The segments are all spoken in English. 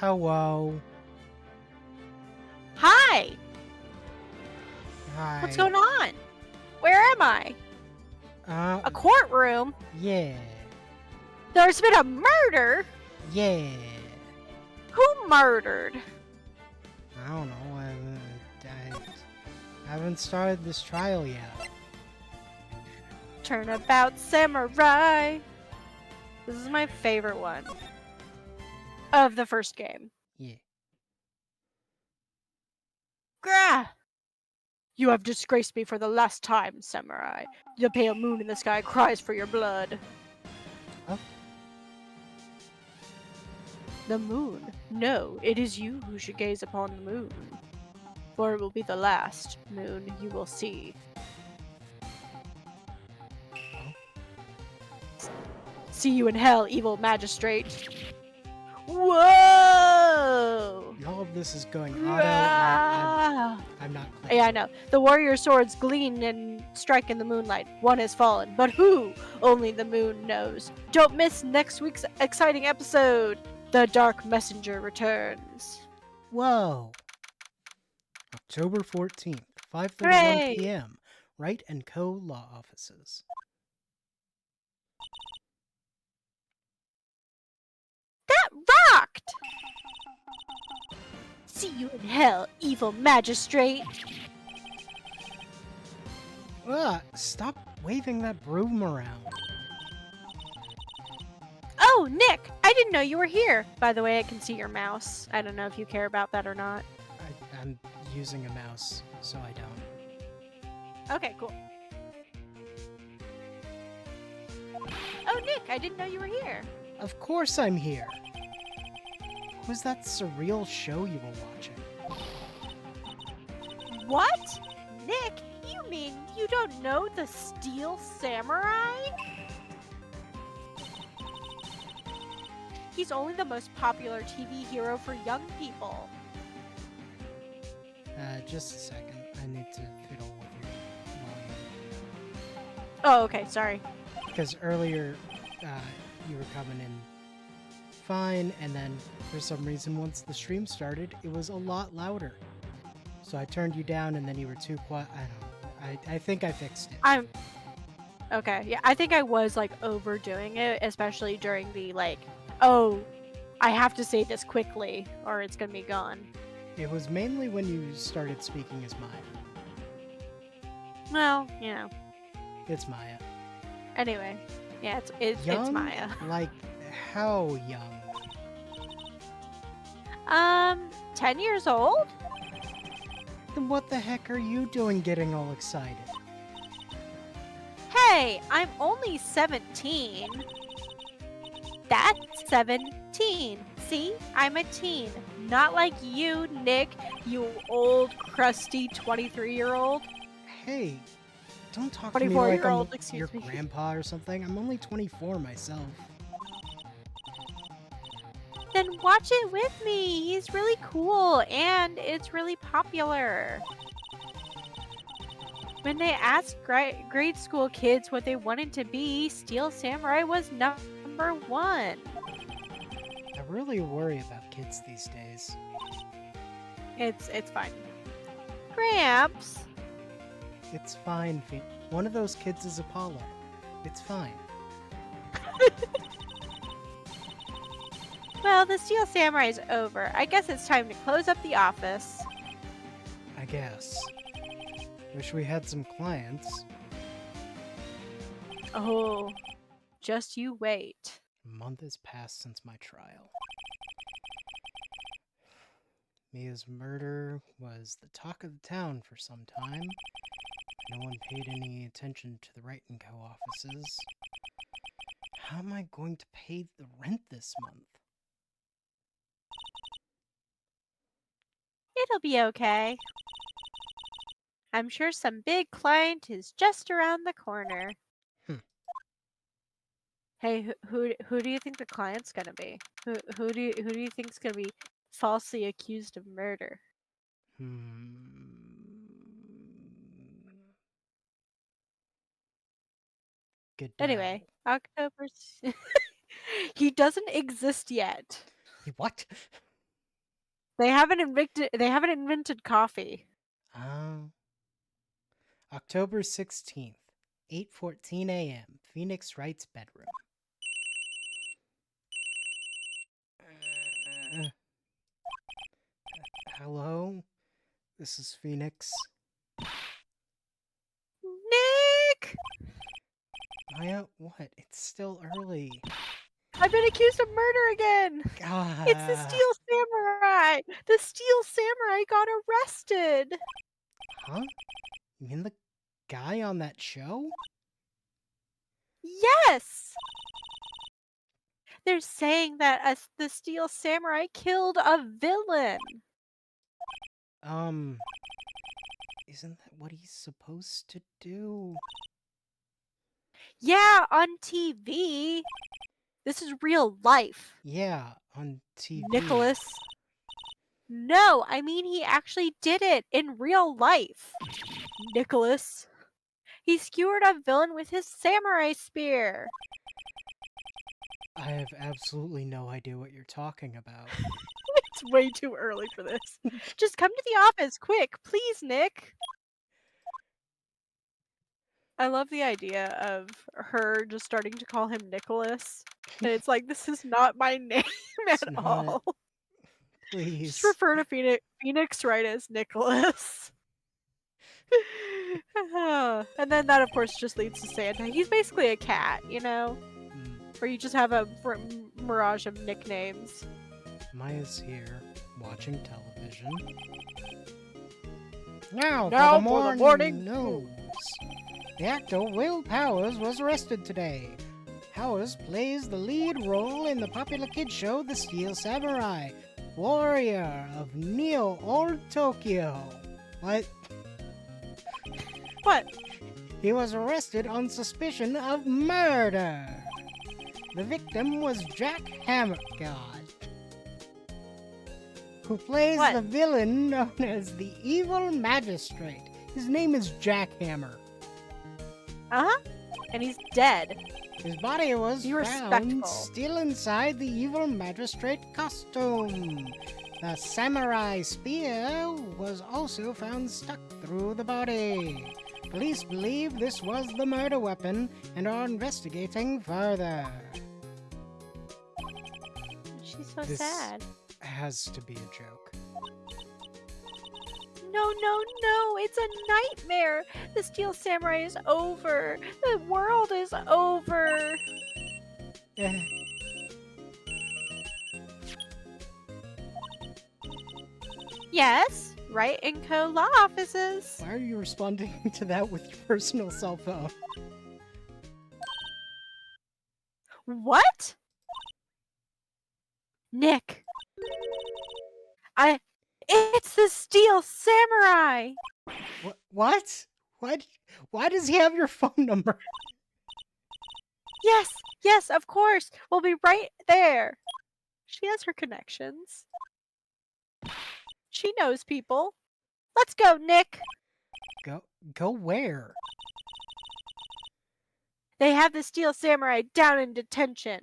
Hello. Hi! What's Hi. going on? Where am I? A courtroom? Yeah. There's been a murder? Yeah. Who murdered? I don't know. I haven't started this trial yet. Turnabout Samurai. This is my favorite one of the first game. Yeah. Grah! You have disgraced me for the last time, Samurai. The pale moon in the sky cries for your blood. Oh. The moon? No, it is you who should gaze upon the moon. For it will be the last moon you will see. See you in hell, evil magistrate. Whoa! All of this is going auto. I'm not clicking. Yeah, I know. The warrior swords gleam and strike in the moonlight. One has fallen, but who? Only the moon knows. Don't miss next week's exciting episode. The Dark Messenger returns. Whoa. October 14th, 5:31 Hooray! p.m. Wright & Co. Law Offices. That rocked! See you in hell, evil magistrate. Stop waving that broom around. Oh, Nick! I didn't know you were here. By the way, I can see your mouse. I don't know if you care about that or not. I'm using a mouse, so I don't. Okay, cool. Oh, Nick, I didn't know you were here. Of course I'm here. What was that surreal show you were watching? What? Nick, you mean you don't know the Steel Samurai? He's only the most popular TV hero for young people. Just a second. I need to fiddle with your volume. Oh, okay, sorry. Because earlier, you were coming in fine, and then for some reason, once the stream started, it was a lot louder. So I turned you down, and then you were too quiet. I don't know. I think I fixed it. Okay, yeah, I think I was, like, overdoing it, especially during the, like, oh, I have to say this quickly, or it's gonna be gone. It was mainly when you started speaking as Maya. Well, you know. It's Maya. Anyway, yeah, it's Maya. Like, how young? 10 years old? Then what the heck are you doing getting all excited? Hey, I'm only 17. That's 17. See? I'm a teen. Not like you, Nick, you old, crusty 23-year-old. Hey, don't talk to me like I'm your me. grandpa or something. I'm only 24 myself. Then watch it with me. He's really cool, and it's really popular. When they asked grade school kids what they wanted to be, Steel Samurai was number one. I really worry about kids these days. It's fine. Gramps. It's fine, one of those kids is Apollo. It's fine. Well, the Steel Samurai is over. I guess it's time to close up the office. I guess. Wish we had some clients. Oh, just you wait. A month has passed since my trial. Mia's murder was the talk of the town for some time. No one paid any attention to the Wright & Co. offices. How am I going to pay the rent this month? It'll be okay. I'm sure some big client is just around the corner. Hey, who do you think the client's gonna be? Who do you think's gonna be falsely accused of murder? Good. Anyway, October. He doesn't exist yet. What? They haven't invented coffee. Uh, October 16th, 8:14 a.m. Phoenix Wright's bedroom. Uh, hello? This is Phoenix. Nick! Maya, what? It's still early. I've been accused of murder again! It's the Ah, Steel Samurai! The Steel Samurai got arrested! huh? You mean the guy on that show? Yes! They're saying that the Steel Samurai killed a villain. Um, isn't that what he's supposed to do? Yeah, on TV. This is real life. Yeah, on TV. Nicholas. No, I mean he actually did it in real life. Nicholas. He skewered a villain with his samurai spear. I have absolutely no idea what you're talking about. It's way too early for this. Just come to the office, quick, please, Nick. I love the idea of her just starting to call him Nicholas. And it's like, this is not my name It's at not. all. Just Please. refer to Phoenix Wright as Nicholas. And then that, of course, just leads to Santa. He's basically a cat, you know? Where you just have a mirage of nicknames. Maya's here, watching television. Now, Now for the morning news. The actor Will Powers was arrested today. Powers plays the lead role in the popular kids show The Steel Samurai, warrior of Neo Old Tokyo. What? What? He was arrested on suspicion of murder. The victim was Jack Hammergod, who plays What? the villain known as the Evil Magistrate. His name is Jack Hammer. Uh-huh. And he's dead. His body was Be found respectful. still inside the Evil Magistrate costume. The samurai spear was also found stuck through the body. Police believe this was the murder weapon and are investigating further. She's so This- sad. Has to be a joke. No, no, no! It's a nightmare! The Steel Samurai is over! The world is over! Eh, Yes, Wright and Co. law offices. why are you responding to that with your personal cell phone? What? Nick. It's the Steel Samurai! What? Why does he have your phone number? Yes, yes, of course. We'll be right there. She has her connections. She knows people. Let's go, Nick. Go where? They have the Steel Samurai down in detention.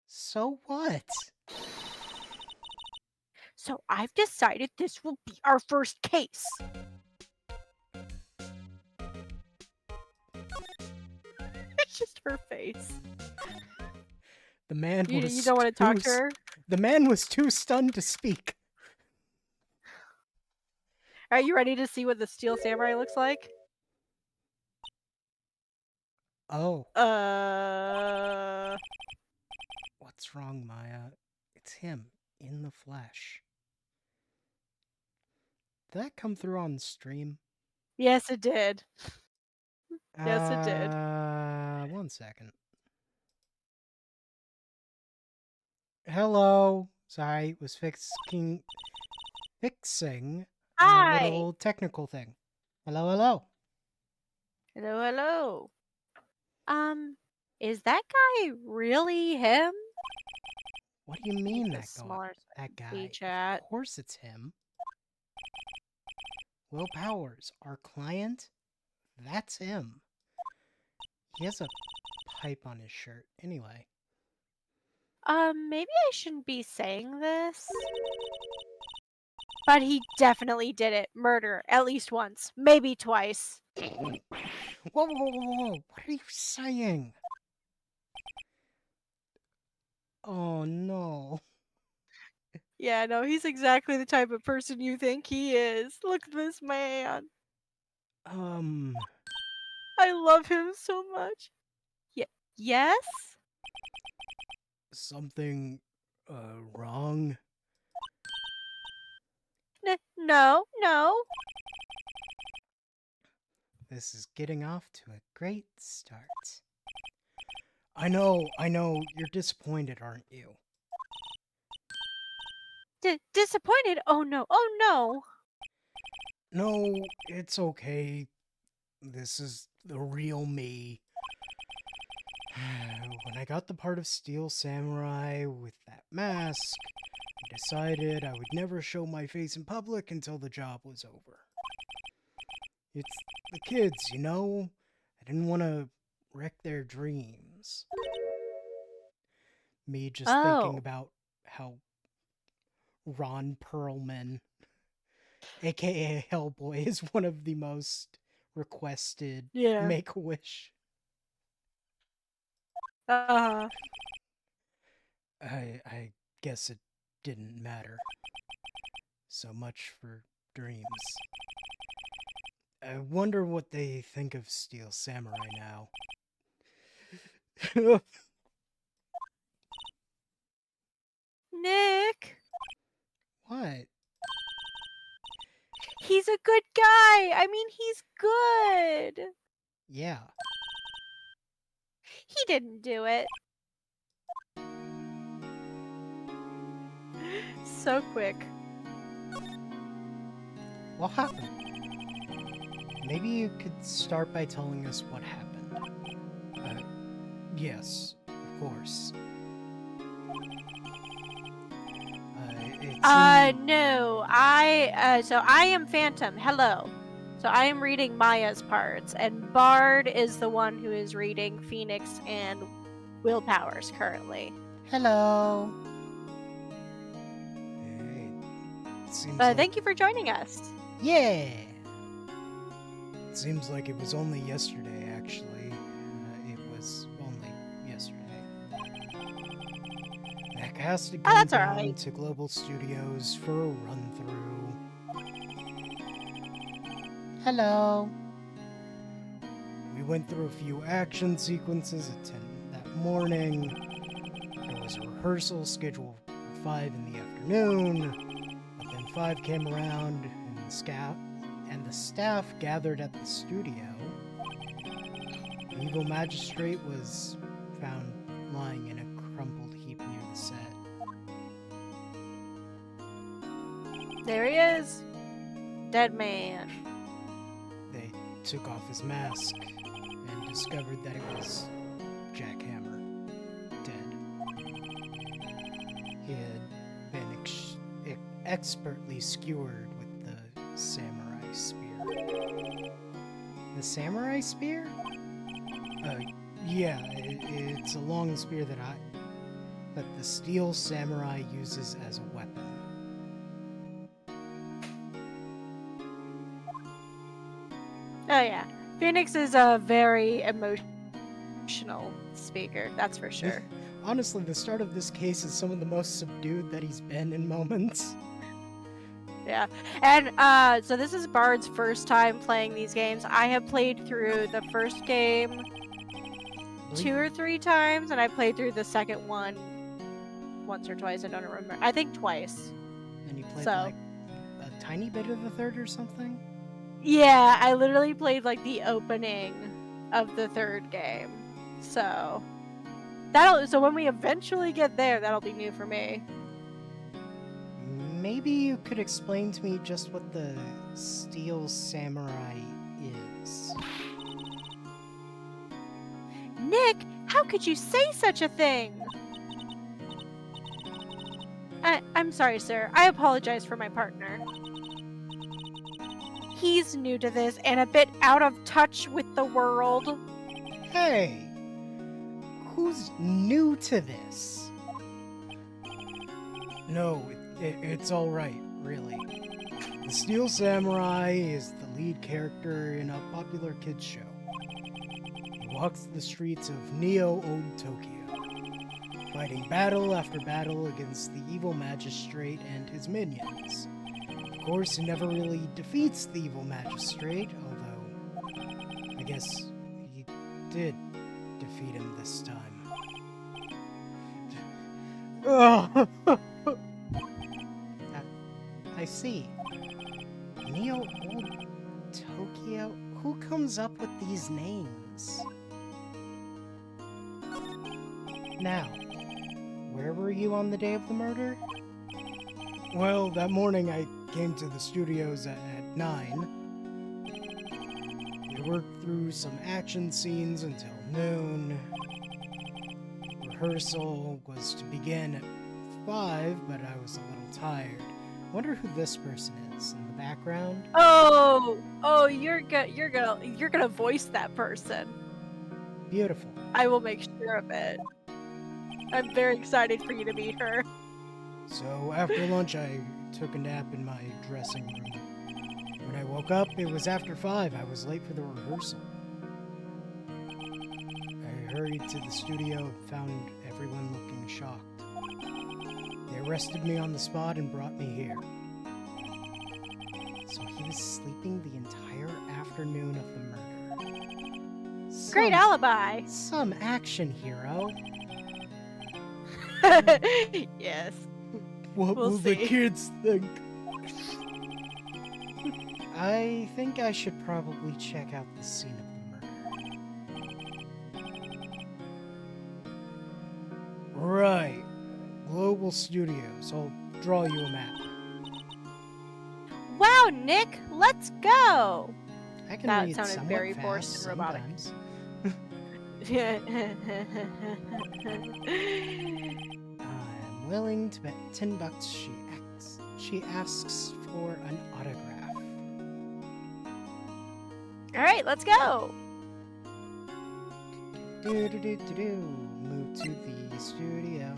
So what? So I've decided this will be our first case. It's just her face. The man You was don't want to talk too to her? The man was too stunned to speak. Are you ready to see what the Steel Samurai looks like? Oh, Uh, what's wrong, Maya? It's him in the flesh. Did that come through on stream? yes, it did. Yes, it did. 1 second. Hello. Sorry, was fixing a Hi. little technical thing. Hello, hello. Hello, hello. Is that guy really him? What do you mean The that guy? smaller That guy. we chat. Of course it's him. Will Powers, our client, that's him. He has a pipe on his shirt. Anyway. Maybe I shouldn't be saying this. But he definitely did it. Murder. At least once. Maybe twice. Whoa, whoa, whoa, whoa. What are you saying? Oh, no. Yeah, no, he's exactly the type of person you think he is. Look at this man. I love him so much. Yes? Something, wrong? No, no. This is getting off to a great start. I know, you're disappointed, aren't you? Disappointed? Oh no, oh no. No, it's okay. This is the real me. When I got the part of Steel Samurai with that mask, I decided I would never show my face in public until the job was over. It's the kids, you know? I didn't want to wreck their dreams. Me just thinking Oh. about how Ron Perlman, aka Hellboy, is one of the most requested Yeah. Make-A-Wish. Uh-huh. I guess it didn't matter. So much for dreams. I wonder what they think of Steel Samurai now. Nick. What? He's a good guy. I mean, he's good. Yeah. He didn't do it. So quick. What happened? Maybe you could start by telling us what happened. Yes, of course. No. So I am Phantom. Hello. So I am reading Maya's parts, and Bard is the one who is reading Phoenix and Willpower's currently. Hello. Thank you for joining us. Yeah. It seems like it was only yesterday, actually. It was only yesterday. Mac has to go that's down alright. to Global Studios for a run-through. Hello. We went through a few action sequences at 10 that morning. There was a rehearsal scheduled for 5 in the afternoon, but then 5 came around and the staff gathered at the studio. The evil magistrate was found lying in a crumpled heap near the set. There he is. Dead man. They took off his mask and discovered that it was Jack Hammer, dead. He had been expertly skewered with the samurai spear. The samurai spear? Yeah, it's a long spear that the steel samurai uses as a weapon. Oh yeah. Phoenix is a very emotional speaker, that's for sure. Honestly, the start of this case is some of the most subdued that he's been in moments. Yeah. And so this is Bard's first time playing these games. I have played through the first game 2 or 3 times, and I played through the second one once or twice. I don't remember. I think twice. And you played like a tiny bit of the third or something? Yeah, I literally played like the opening of the third game. So when we eventually get there, that'll be new for me. Maybe you could explain to me just what the Steel Samurai is. Nick, how could you say such a thing? I'm sorry, sir. I apologize for my partner. He's new to this and a bit out of touch with the world. Hey! Who's new to this? No, it's alright, really. The Steel Samurai is the lead character in a popular kids show. He walks the streets of Neo-Old Tokyo, fighting battle after battle against the evil magistrate and his minions. Of course, he never really defeats the evil magistrate, although I guess he did defeat him this time. I see. Neo-Old Tokyo? Who comes up with these names? Now, where were you on the day of the murder? Well, that morning I came to the studios at 9. We worked through some action scenes until noon. Rehearsal was to begin at 5, but I was a little tired. Wonder who this person is in the background. Oh, you're gonna voice that person. Beautiful. I will make sure of it. I'm very excited for you to meet her. So after lunch, I took a nap in my dressing room. When I woke up, it was after 5. I was late for the rehearsal. I hurried to the studio and found everyone looking shocked. They arrested me on the spot and brought me here. So he was sleeping the entire afternoon of the murder. Great alibi. Some action hero. Yes. What We'll will the see. kids think? I think I should probably check out the scene of the murder. Right. Global Studios. I'll draw you a map. Wow, Nick, let's go. I can That read sounded somewhat very fast forced and robotic. sometimes. I'm willing to bet $10 she asks for an autograph. All right, let's go. Move to the studio.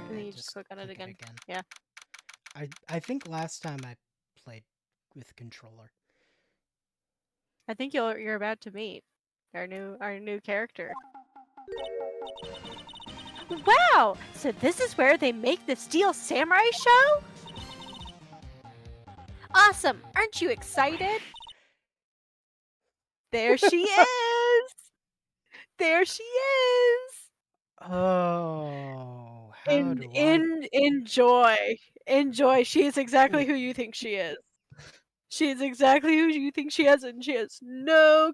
And then you just click on it again. Yeah. I think last time I played with controller. I think you're about to meet our new character. Wow! So this is where they make the Steel Samurai show? Awesome! Aren't you excited? There she is! There she is! Oh, how do I... Enjoy. Enjoy. She is exactly who you think she is. She is exactly who you think she is, and she has no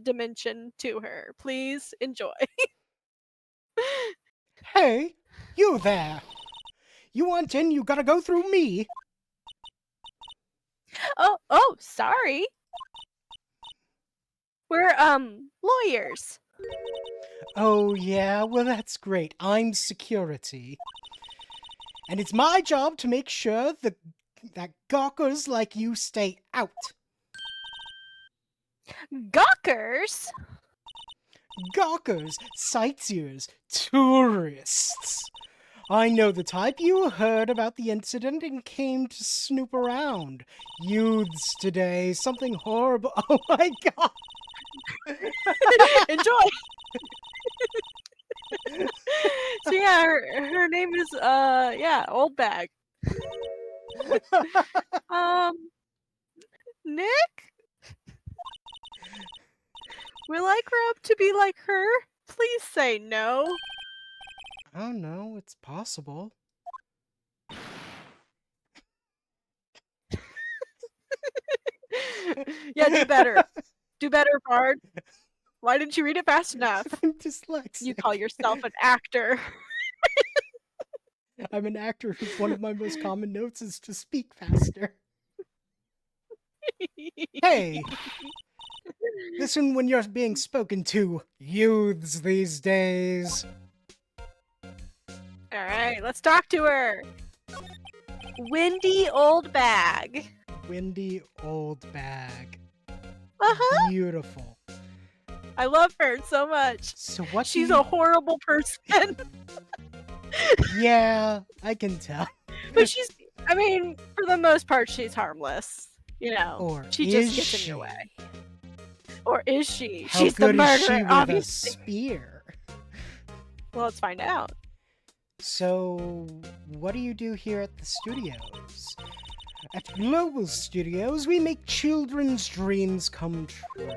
dimension to her. Please enjoy. Hey, you there! You want in, you gotta go through me! Oh, sorry. We're lawyers. Oh yeah, well that's great. I'm security. And it's my job to make sure that gawkers like you stay out. Gawkers? Gawkers, sightseers, tourists. I know the type. You heard about the incident and came to snoop around. Youths today, something horrible. Oh my god! Enjoy. So yeah, her name is Old Bag. Nick? Will I grow up to be like her? Please say no. Oh no, it's possible. Yeah, do better. Do better, Bard. Why didn't you read it fast enough? I'm dyslexic. You call yourself an actor. I'm an actor whose one of my most common notes is to speak faster. Hey! Listen when you're being spoken to, youths these days. Alright, let's talk to her. Windy Old Bag. Windy Old Bag. Uh-huh. Beautiful. I love her so much. So what? She's a horrible person. Yeah, I can tell. But she's, I mean, for the most part, she's harmless. You know, Or she is just gets in she? your way. Or is she? How She's the good is she murderer, with a obviously. spear? Well, let's find out. So, what do you do here at the studios? At Global Studios, we make children's dreams come true.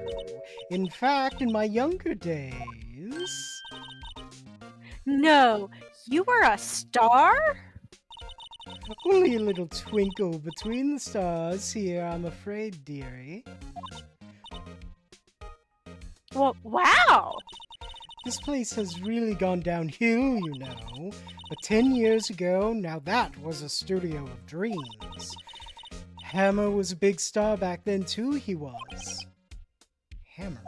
In fact, in my younger days... No, you were a star? Only a little twinkle between the stars here, I'm afraid, dearie. Well, wow! This place has really gone downhill, you know. But 10 years ago, now that was a studio of dreams. Hammer was a big star back then too, he was. Hammer?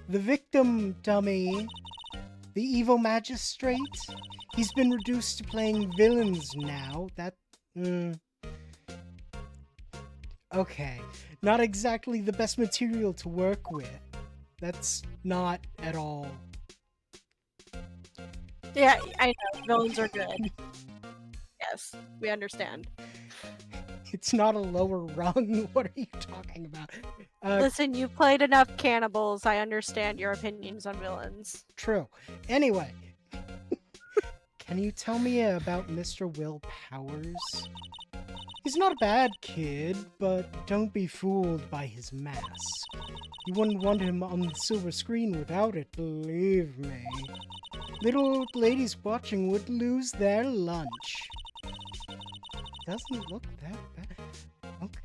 The victim, dummy. The evil magistrate? He's been reduced to playing villains now. Okay, not exactly the best material to work with. That's not at all. Yeah, I know. Villains are good. Yes, we understand. It's not a lower rung. What are you talking about? Listen, you've played enough Cannibals. I understand your opinions on villains. True. Anyway, can you tell me about Mr. Will Powers? He's not a bad kid, but don't be fooled by his mask. You wouldn't want him on the silver screen without it, believe me. Little old ladies watching would lose their lunch. Doesn't look that bad. Okay.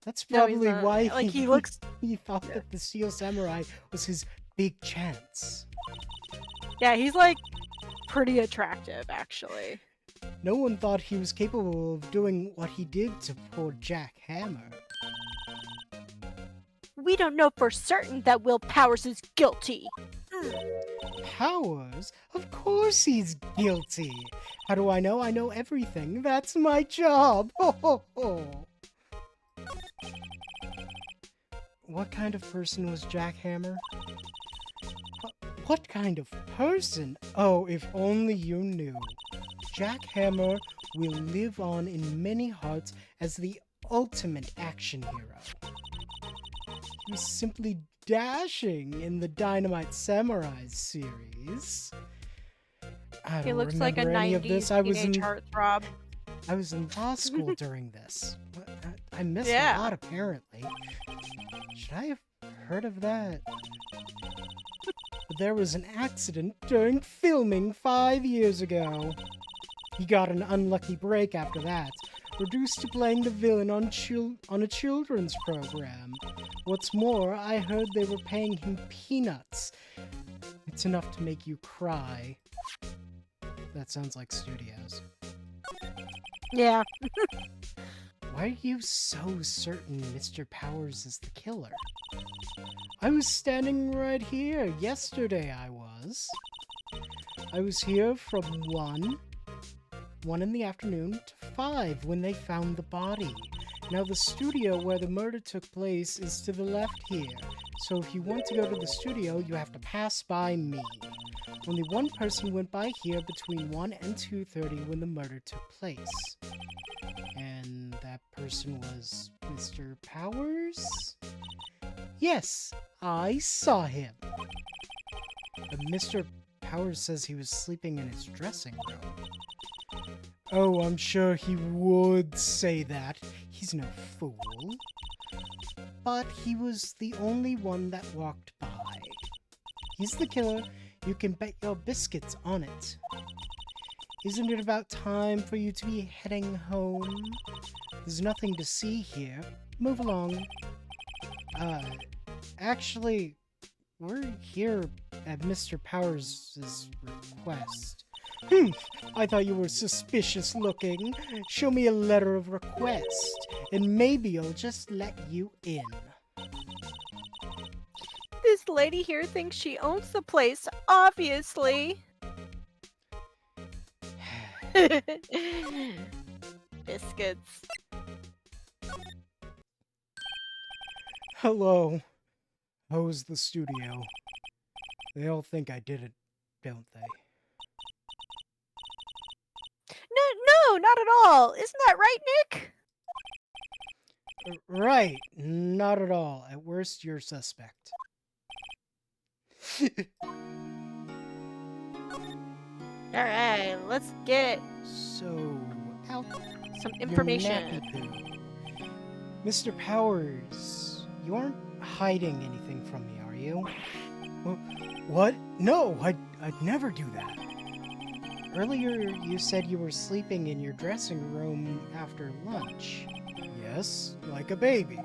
That's probably why he looks... he thought that the Steel Samurai was his big chance. Yeah, he's like pretty attractive, actually. No one thought he was capable of doing what he did to poor Jack Hammer. We don't know for certain that Will Powers is guilty. Powers? Of course he's guilty. How do I know? I know everything. That's my job. Ho, ho, ho. What kind of person was Jack Hammer? What kind of person? Oh, if only you knew. Jack Hammer will live on in many hearts as the ultimate action hero. He was simply dashing in the Dynamite Samurai series. I He don't looks like a remember any of 90s this. teenage heartthrob. I was in law school during this. I missed Yeah. a lot, apparently. Should I have heard of that? But there was an accident during filming 5 years ago. He got an unlucky break after that, reduced to playing the villain on a children's program. What's more, I heard they were paying him peanuts. It's enough to make you cry. That sounds like studios. Yeah. Why are you so certain Mr. Powers is the killer? I was standing right here. Yesterday I was. I was here from 1 in the afternoon to 5 when they found the body. Now the studio where the murder took place is to the left here. So if you want to go to the studio, you have to pass by me. Only one person went by here between 1 and 2:30 when the murder took place. And that person was Mr. Powers? Yes, I saw him. But Mr. Powers says he was sleeping in his dressing room. Oh, I'm sure he would say that. He's no fool. But he was the only one that walked by. He's the killer. You can bet your biscuits on it. Isn't it about time for you to be heading home? There's nothing to see here. Move along. Actually, we're here at Mr. Powers' request. I thought you were suspicious looking. Show me a letter of request, and maybe I'll just let you in. This lady here thinks she owns the place, obviously. Biscuits. Hello. How's the studio? They all think I did it, don't they? No, not at all. Isn't that right, Nick? Right, not at all. At worst, you're suspect. Alright, let's get So, out some your information. nappy poo. Mr. Powers, you aren't hiding anything from me, are you? What? No, I'd never do that. Earlier, you said you were sleeping in your dressing room after lunch. Yes, like a baby.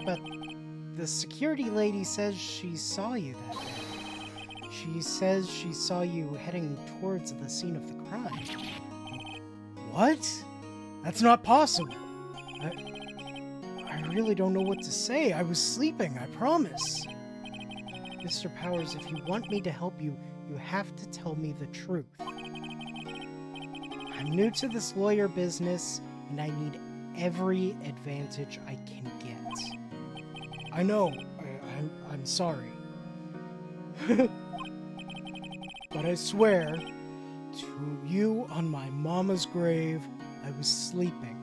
But the security lady says she saw you that day. She says she saw you heading towards the scene of the crime. What? That's not possible. I really don't know what to say. I was sleeping, I promise. Mr. Powers, if you want me to help you, you have to tell me the truth. I'm new to this lawyer business, and I need every advantage I can get. I know. I'm sorry. But I swear to you on my mama's grave, I was sleeping.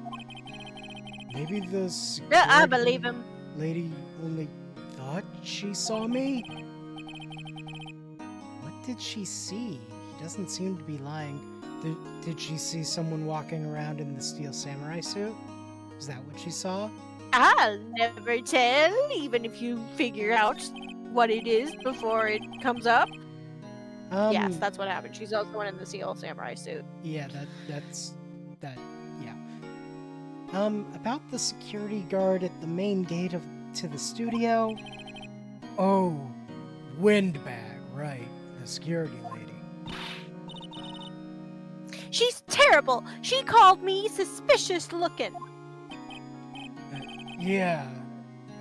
Maybe the Yeah, I security believe him. lady only thought she saw me? What did she see? He doesn't seem to be lying. Did she see someone walking around in the steel samurai suit? Is that what she saw? I'll never tell, even if you figure out what it is before it comes up. Yes, that's what happened. She's also one in the steel samurai suit. Yeah, yeah. About the security guard at the main gate to the studio. Oh, Windbag, right, the security lady. She's terrible. She called me suspicious looking. Yeah,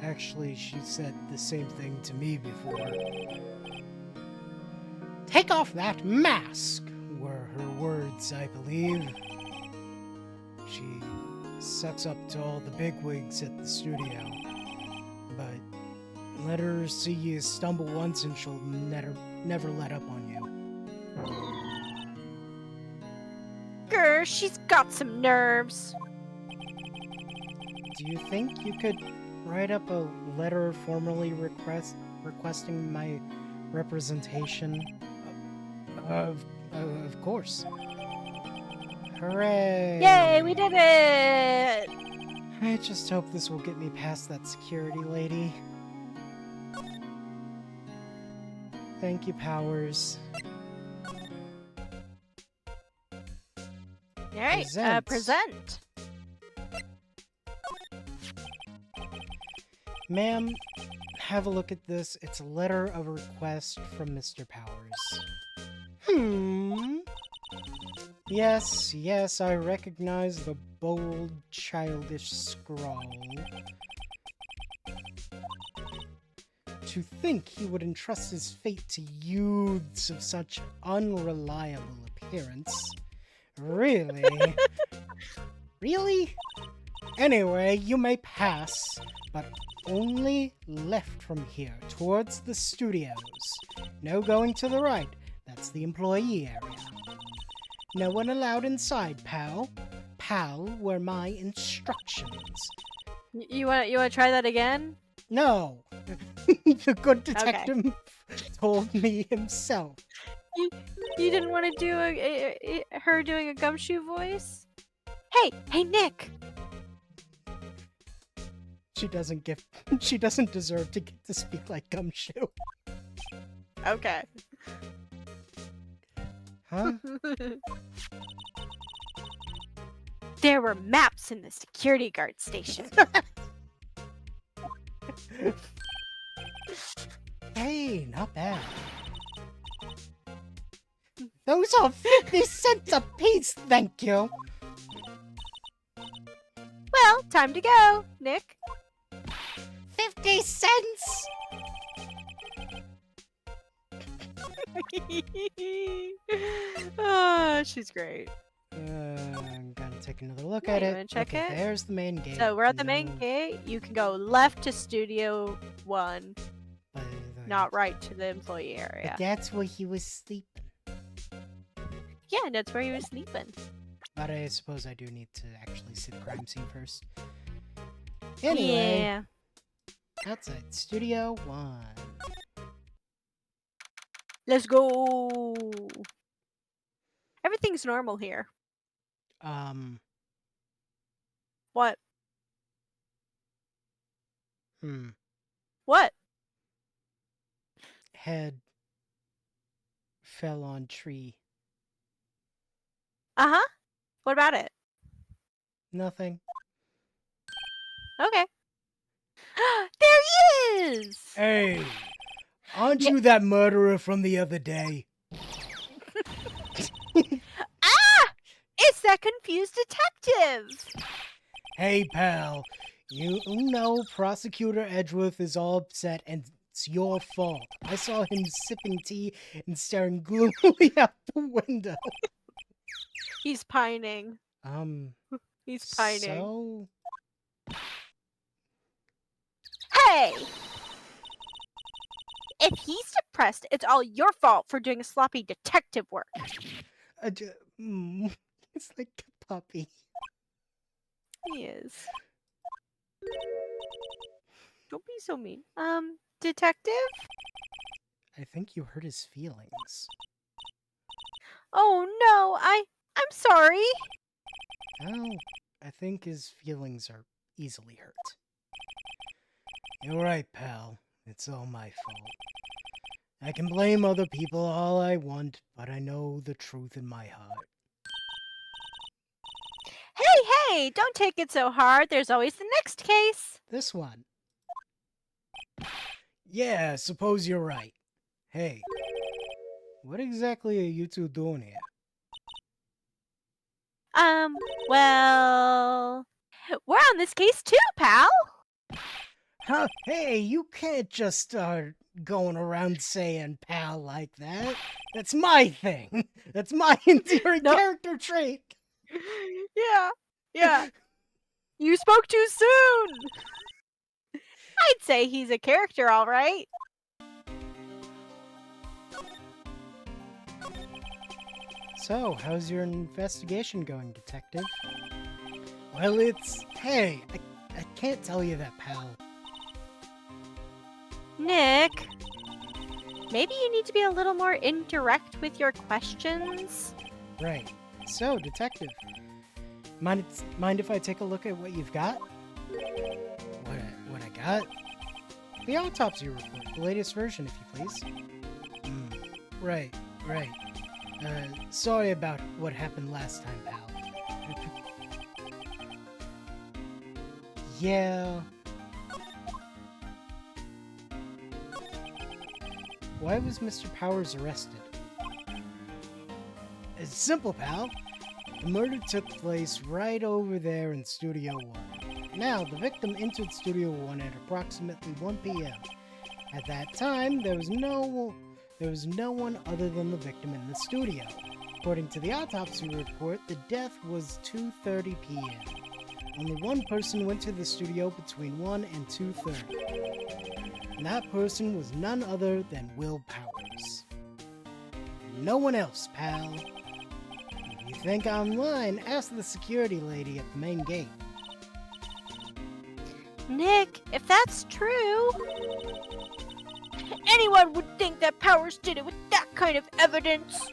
actually, she said the same thing to me before. Take off that mask, were her words, I believe. She sucks up to all the bigwigs at the studio. But let her see you stumble once and she'll never let up on you. Grr, she's got some nerves. Do you think you could write up a letter formally requesting my representation? Of course. Hooray! Yay, we did it! I just hope this will get me past that security lady. Thank you, Powers. Alright, present. Ma'am, have a look at this. It's a letter of request from Mr. Powers. Yes, I recognize the bold, childish scrawl. To think he would entrust his fate to youths of such unreliable appearance. Really? Really? Anyway, you may pass, but only left from here, towards the studios. No going to the right. That's the employee area. No one allowed inside, pal. Pal were my instructions. You wanna try that again? No. The good detective told me himself. You didn't want to do her doing a gumshoe voice? Hey, Nick. She doesn't deserve to get to speak like Gumshoe. Okay. Huh? There were maps in the security guard station. Hey, not bad. Those are 50 cents a piece, thank you. Well, time to go, Nick. 50 cents? Oh, she's great. I'm gonna take another look Yeah, at you it. wanna check Okay, it? there's the main gate. So we're at the main No, gate. You can go left to Studio 1, not right to the employee area. But that's where he was sleeping. Yeah, that's where he was sleeping. But I suppose I do need to actually see the crime scene first. Anyway, Yeah. outside Studio 1. Let's go. Everything's normal here. Um, What? hmm. What? Head fell on tree. Uh-huh. What about it? Nothing. Okay. There he is! Hey, aren't Yeah. you that murderer from the other day? Ah! It's that confused detective! Hey, pal. You know Prosecutor Edgeworth is all upset and it's your fault. I saw him sipping tea and staring gloomily out the window. He's pining. He's pining. So? Hey! If he's depressed, it's all your fault for doing sloppy detective work. It's like a puppy. He is. Don't be so mean. Detective? I think you hurt his feelings. Oh no, I'm sorry. Well, I think his feelings are easily hurt. You're right, pal. It's all my fault. I can blame other people all I want, but I know the truth in my heart. Hey, don't take it so hard. There's always the next case. This one. Yeah, suppose you're right. Hey, what exactly are you two doing here? Well, we're on this case too, pal. Huh? Hey, you can't just start going around saying pal like that. That's my thing. That's my endearing No. character trait. Yeah. You spoke too soon. I'd say he's a character, all right. So, how's your investigation going, detective? Well, hey, I can't tell you that, pal. Nick, maybe you need to be a little more indirect with your questions. Right. So, detective, mind if I take a look at what you've got? What I got? The autopsy report, the latest version, if you please. Right. Sorry about what happened last time, pal. Yeah. Why was Mr. Powers arrested? It's simple, pal. The murder took place right over there in Studio 1. Now, the victim entered Studio 1 at approximately 1 p.m. At that time, there was no one other than the victim in the studio. According to the autopsy report, the death was 2:30 p.m. Only one person went to the studio between 1 and 2:30. And that person was none other than Will Powers. No one else, pal. If you think I'm lying, ask the security lady at the main gate. Nick, if that's true, anyone would think that Powers did it with that kind of evidence.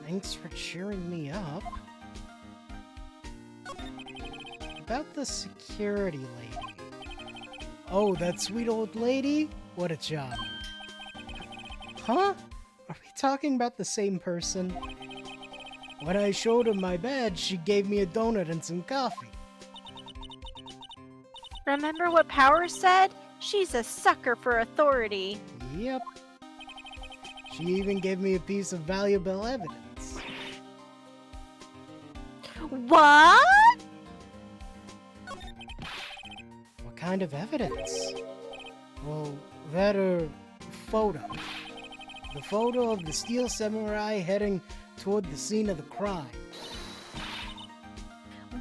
Thanks for cheering me up. About the security lady. Oh, that sweet old lady? What a job. Huh? Are we talking about the same person? When I showed her my badge, she gave me a donut and some coffee. Remember what Powers said? She's a sucker for authority. Yep. She even gave me a piece of valuable evidence. What? What kind of evidence? Well, that photo. The photo of the steel samurai heading toward the scene of the crime.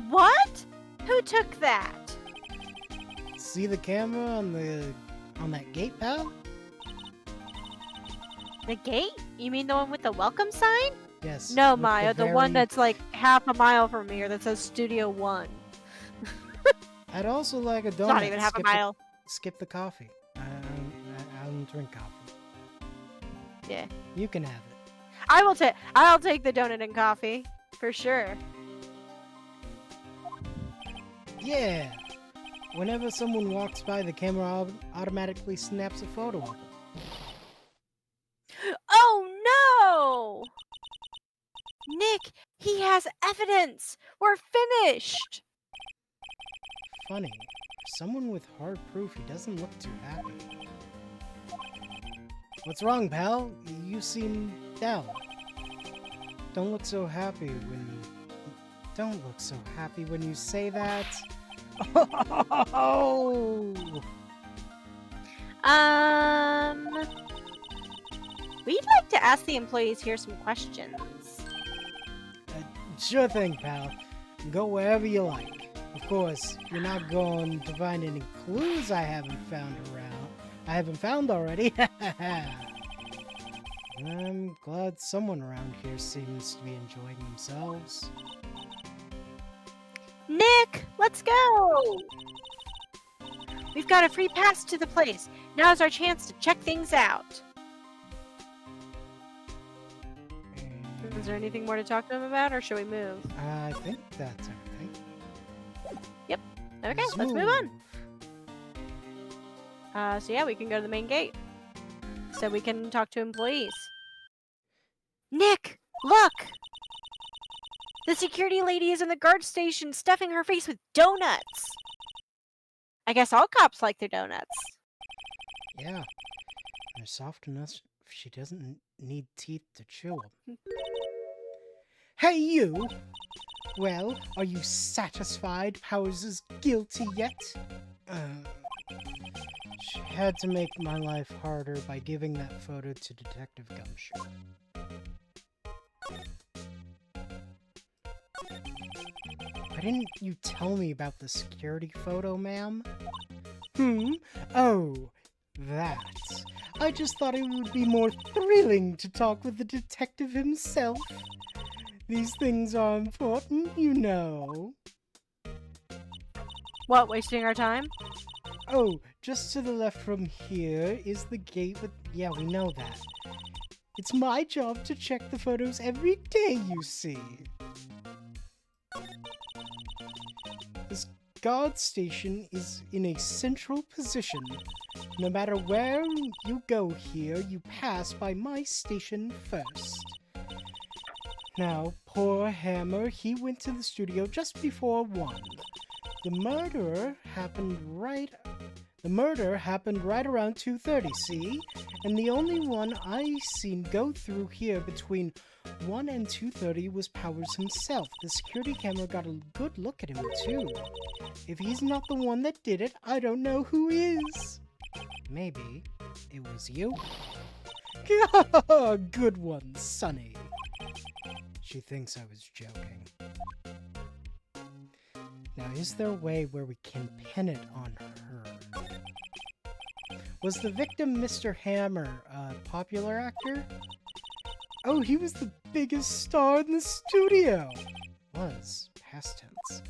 What? Who took that? See the camera on that gate, pal? The gate? You mean the one with the welcome sign? Yes. No, with Maya, the one that's like half a mile from here that says Studio 1. I'd also like a donut. It's not even half a mile. Skip the coffee. I don't drink coffee. Yeah. You can have it. I'll take the donut and coffee for sure. Yeah. Whenever someone walks by, the camera automatically snaps a photo of them. Oh no! Nick, he has evidence. We're finished. Funny. For someone with hard proof, he doesn't look too happy. What's wrong, pal? You seem down. Don't look so happy when you say that. Oh! We'd like to ask the employees here some questions. Sure thing, pal. Go wherever you like. Of course, you're not going to find any clues I haven't found already. I'm glad someone around here seems to be enjoying themselves. Nick, let's go! We've got a free pass to the place. Now's our chance to check things out. Is there anything more to talk to him about, or should we move? I think that's everything. Yep. Okay, let's move on. So yeah, we can go to the main gate. So we can talk to employees. Nick, look! The security lady is in the guard station stuffing her face with donuts. I guess all cops like their donuts. Yeah. They're soft enough she doesn't need teeth to chew them. Hey, you! Well, are you satisfied Powers is guilty yet? She had to make my life harder by giving that photo to Detective Gumshoe. Why didn't you tell me about the security photo, ma'am? Oh, that. I just thought it would be more thrilling to talk with the detective himself. These things are important, you know. What, wasting our time? Oh, just to the left from here is the gate with... Yeah, we know that. It's my job to check the photos every day, you see. This guard station is in a central position. No matter where you go here, you pass by my station first. Now, poor Hammer, he went to the studio just before 1. The murder happened right around 2:30, see? And the only one I seen go through here between 1 and 2:30 was Powers himself. The security camera got a good look at him, too. If he's not the one that did it, I don't know who is. Maybe it was you? Good one, Sonny. She thinks I was joking. Now, is there a way where we can pin it on her? Was the victim Mr. Hammer a popular actor? Oh, he was the biggest star in the studio! Was, past tense.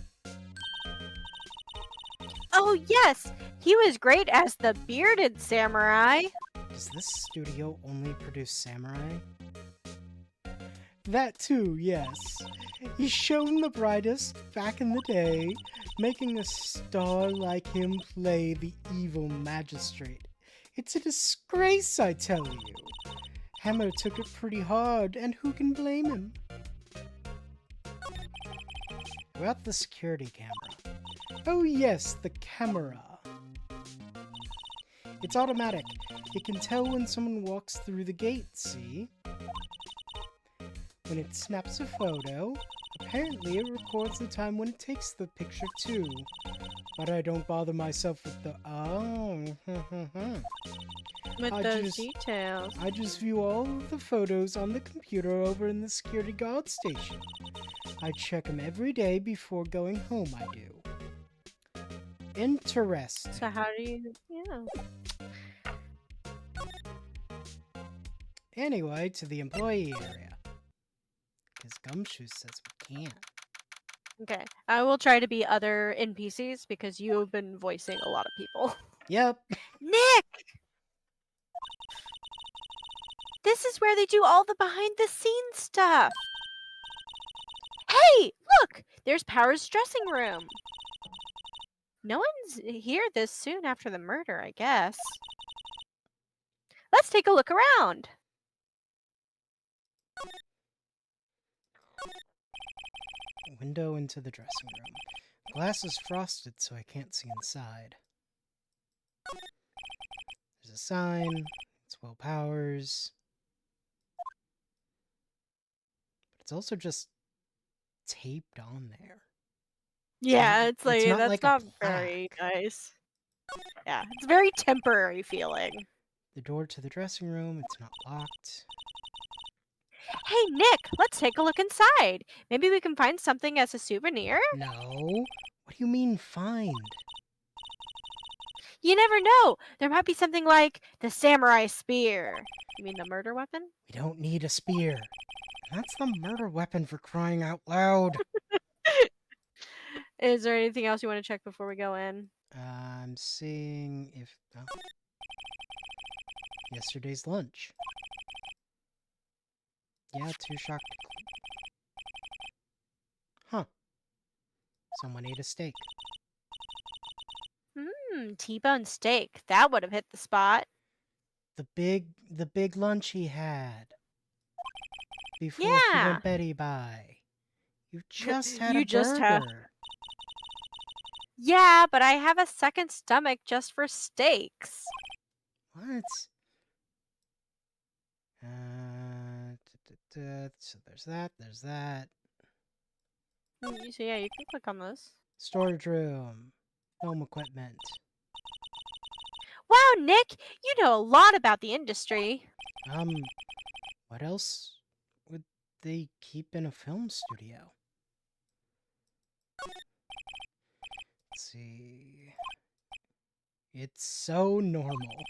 Oh yes! He was great as the bearded samurai! Does this studio only produce samurai? That too, yes. He shone the brightest back in the day, making a star like him play the evil magistrate. It's a disgrace, I tell you. Hammer took it pretty hard, and who can blame him? About the security camera. Oh yes, the camera. It's automatic. It can tell when someone walks through the gate, see? When it snaps a photo, apparently it records the time when it takes the picture too. But I don't bother myself with the details. I just view all of the photos on the computer over in the security guard station. I check them every day before going home, I do. Interesting. So how do you... Yeah. Anyway, to the employee area. Gumshoe says we can't. Okay, I will try to be other NPCs because you've been voicing a lot of people. Yep. Nick! This is where they do all the behind the scenes stuff. Hey, look! There's Power's dressing room. No one's here this soon after the murder, I guess. Let's take a look around. Window into the dressing room. Glass is frosted, so I can't see inside. There's a sign. It's Will Powers. But it's also just taped on there. Yeah, it's like not that's like a not very nice. Yeah, it's very temporary feeling. The door to the dressing room, it's not locked. Hey, Nick, let's take a look inside. Maybe we can find something as a souvenir? No. What do you mean find? You never know. There might be something like the samurai spear. You mean the murder weapon? We don't need a spear. That's the murder weapon, for crying out loud. Is there anything else you want to check before we go in? I'm seeing if... Oh. Yesterday's lunch. Yeah, too shocked. Huh. Someone ate a steak. T-bone steak. That would have hit the spot. The big lunch he had. Before he Yeah. went Betty by. You just had You a just burger. have- Yeah, but I have a second stomach just for steaks. What? So there's that, there's that. So yeah, you can click on this. Storage room. Film equipment. Wow, Nick, you know a lot about the industry. What else would they keep in a film studio? Let's see. It's so normal.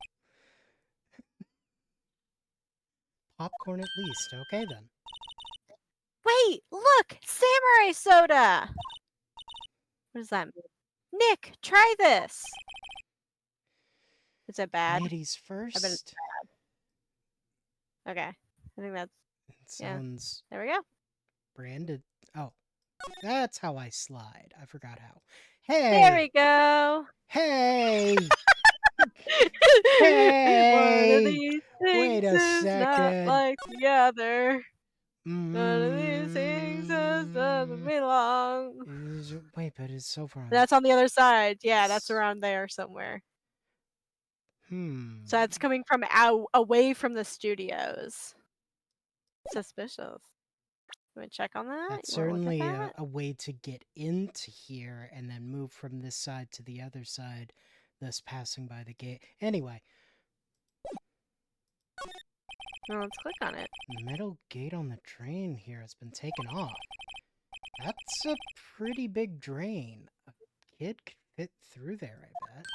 Popcorn at least. Okay then. Wait, look, samurai soda. What does that mean? Nick, try this. Is it bad? Ladies first. I bet it's bad. Okay, I think that's. It sounds There we go. branded. Oh, that's how I slide. I forgot how. Hey. There we go. Hey. One of Hey. these Wait things a is not second. like the other. One of these things just doesn't belong. Wait, but it's so far on. That's on the other side. Yeah, that's around there somewhere. So it's coming from away from the studios. Suspicious. You want to check on that? That's You wanna look at certainly that? a way to get into here and then move from this side to the other side, thus passing by the gate. Anyway. Well, let's click on it. The metal gate on the drain here has been taken off. That's a pretty big drain. A kid could fit through there, I bet.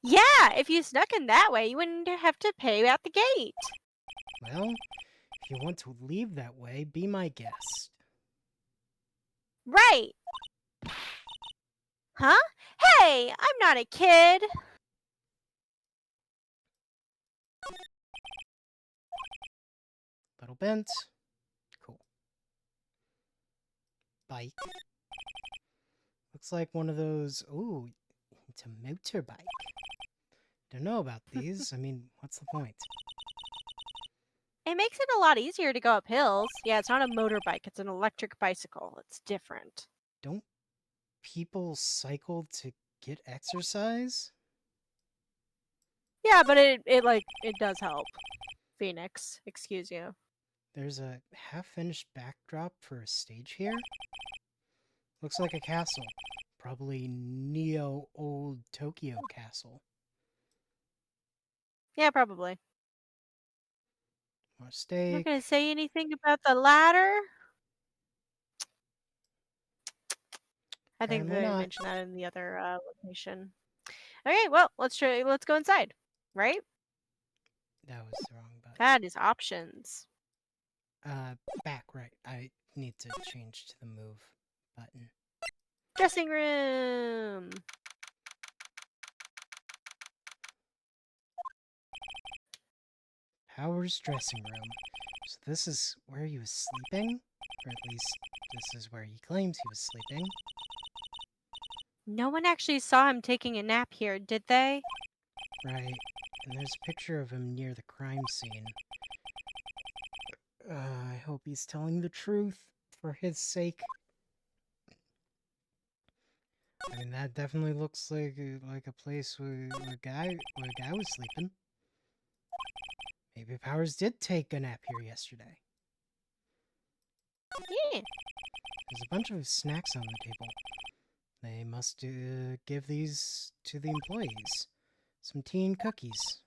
Yeah, if you snuck in that way, you wouldn't have to pay at the gate. Well, if you want to leave that way, be my guest. Right. Huh? Hey, I'm not a kid. Little bent. Cool. Bike. Looks like one of those... Ooh, it's a motorbike. Don't know about these. I mean, what's the point? It makes it a lot easier to go up hills. Yeah, it's not a motorbike. It's an electric bicycle. It's different. Don't people cycle to get exercise? Yeah, but it does help. Phoenix, excuse you. There's a half-finished backdrop for a stage here. Looks like a castle. Probably Neo Old Tokyo Castle. Yeah, probably. More steak. Not gonna say anything about the ladder. I think Apparently they not. mentioned that in the other location. Okay, well, let's go inside. Right? That was the wrong button. That is options. Back, right. I need to change to the move button. Dressing room. Powers' dressing room. So this is where he was sleeping? Or at least this is where he claims he was sleeping. No one actually saw him taking a nap here, did they? Right. And there's a picture of him near the crime scene. I hope he's telling the truth for his sake. I mean, that definitely looks like a place where a guy was sleeping. Maybe Powers did take a nap here yesterday. Yeah. There's a bunch of snacks on the table. They must give these to the employees. Some tea and cookies.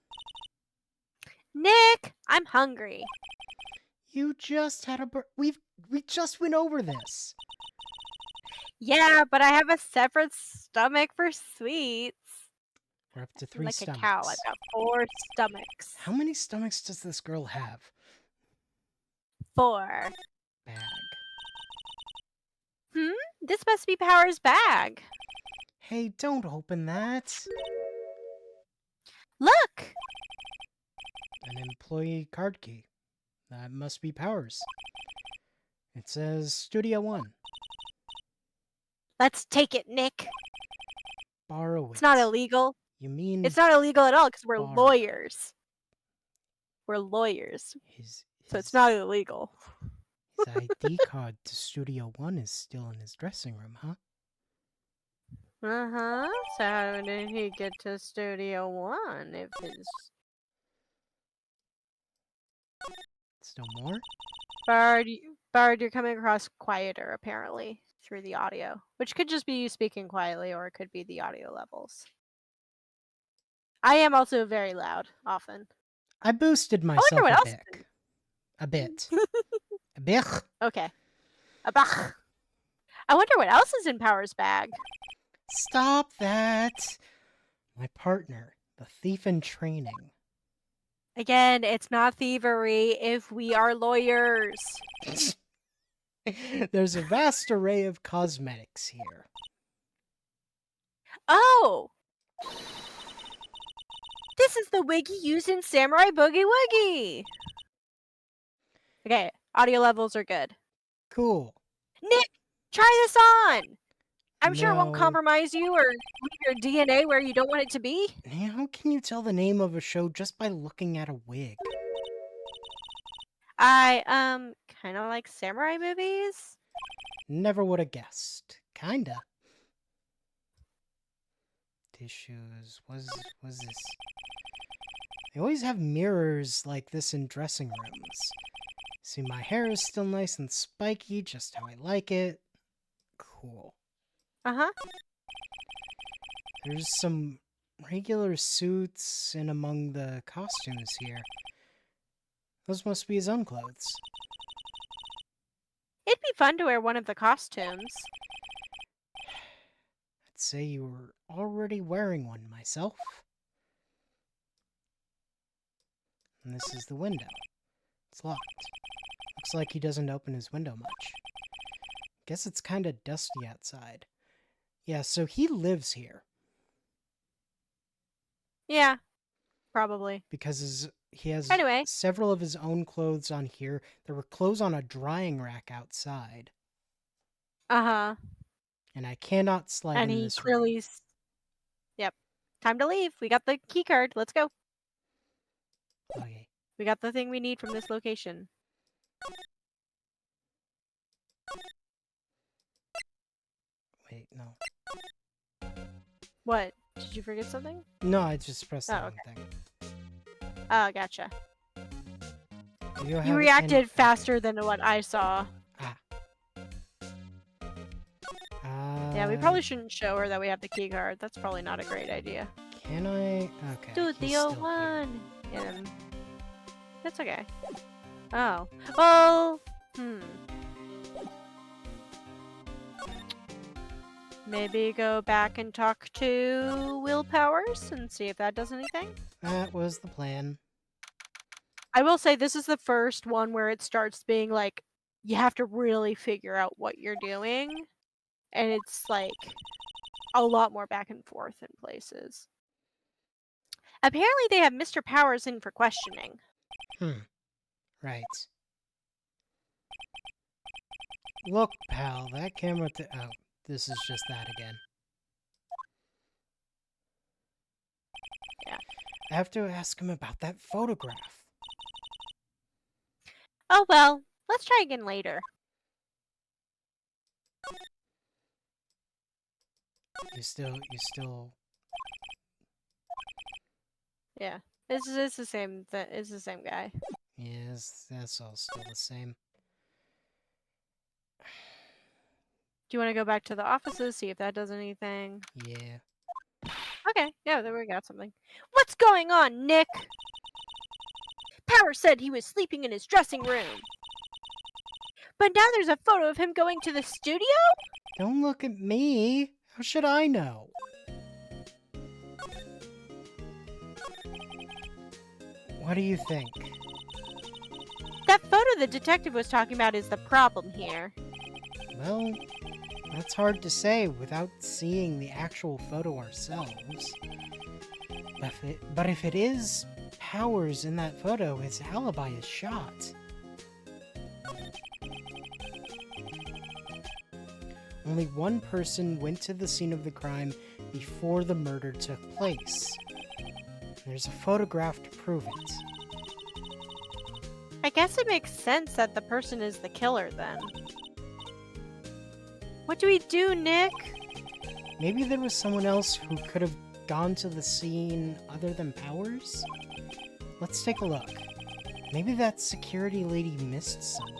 Nick, I'm hungry. You just had a we just went over this. Yeah, but I have a separate stomach for sweets. We're up to 3 Like stomachs. a cow, I've got 4 stomachs. How many stomachs does this girl have? 4. Bag. This must be Power's bag. Hey, don't open that. Look! An employee card key. That must be Powers. It says Studio One. Let's take it, Nick. Borrow it. It's not illegal. You mean It's not illegal at all because we're borrow. lawyers. We're lawyers. So it's not illegal. His ID card to Studio One is still in his dressing room, huh? Uh-huh. So how did he get to Studio One if his... Still more? Bard, you're coming across quieter, apparently, through the audio. Which could just be you speaking quietly, or it could be the audio levels. I am also very loud, often. I boosted myself what a else bit. A bit. A bit. Okay. Abach. I wonder what else is in Power's bag. Stop that! My partner, the thief in training. Again, it's not thievery if we are lawyers. There's a vast array of cosmetics here. Oh! This is the wig he used in Samurai Boogie Woogie! Okay, audio levels are good. Cool. Nick, try this on! I'm sure it won't No. compromise you or leave your DNA where you don't want it to be. How can you tell the name of a show just by looking at a wig? I, kind of like samurai movies. Never would have guessed. Kinda. Tissues. Was this? They always have mirrors like this in dressing rooms. See, my hair is still nice and spiky, just how I like it. Cool. Uh-huh. There's some regular suits in among the costumes here. Those must be his own clothes. It'd be fun to wear one of the costumes. I'd say you were already wearing one myself. And this is the window. It's locked. Looks like he doesn't open his window much. Guess it's kind of dusty outside. Yeah, so he lives here. Yeah, probably. Because he has Anyway. several of his own clothes on here. There were clothes on a drying rack outside. Uh-huh. And I cannot slide And in he this clearly... room. Yep. Time to leave. We got the key card. Let's go. Okay. We got the thing we need from this location. Wait, no. What? Did you forget something? No, I just pressed the Oh, wrong okay. thing. Oh, gotcha. Do You have reacted any... faster than what I saw. Ah. Yeah, we probably shouldn't show her that we have the key card. That's probably not a great idea. Can I? Okay. he's Studio still One. That's okay. Oh. Well, Maybe go back and talk to Will Powers and see if that does anything? That was the plan. I will say this is the first one where it starts being like, you have to really figure out what you're doing. And it's like a lot more back and forth in places. Apparently, they have Mr. Powers in for questioning. Right. Look, pal, that camera... oh, this is just that again. Yeah. I have to ask him about that photograph. Oh well, let's try again later. You still... Yeah. It's the same. It's the same guy. Yes, that's all still the same. Do you want to go back to the offices, see if that does anything? Yeah. Okay. Yeah, there we got something. What's going on, Nick? Power said he was sleeping in his dressing room. But now there's a photo of him going to the studio? Don't look at me. How should I know? What do you think? That photo the detective was talking about is the problem here. Well, that's hard to say without seeing the actual photo ourselves. But if it is Powers in that photo, his alibi is shot. Only one person went to the scene of the crime before the murder took place. There's a photograph to prove it. I guess it makes sense that the person is the killer then. What do we do, Nick? Maybe there was someone else who could have gone to the scene other than Powers? Let's take a look. Maybe that security lady missed someone.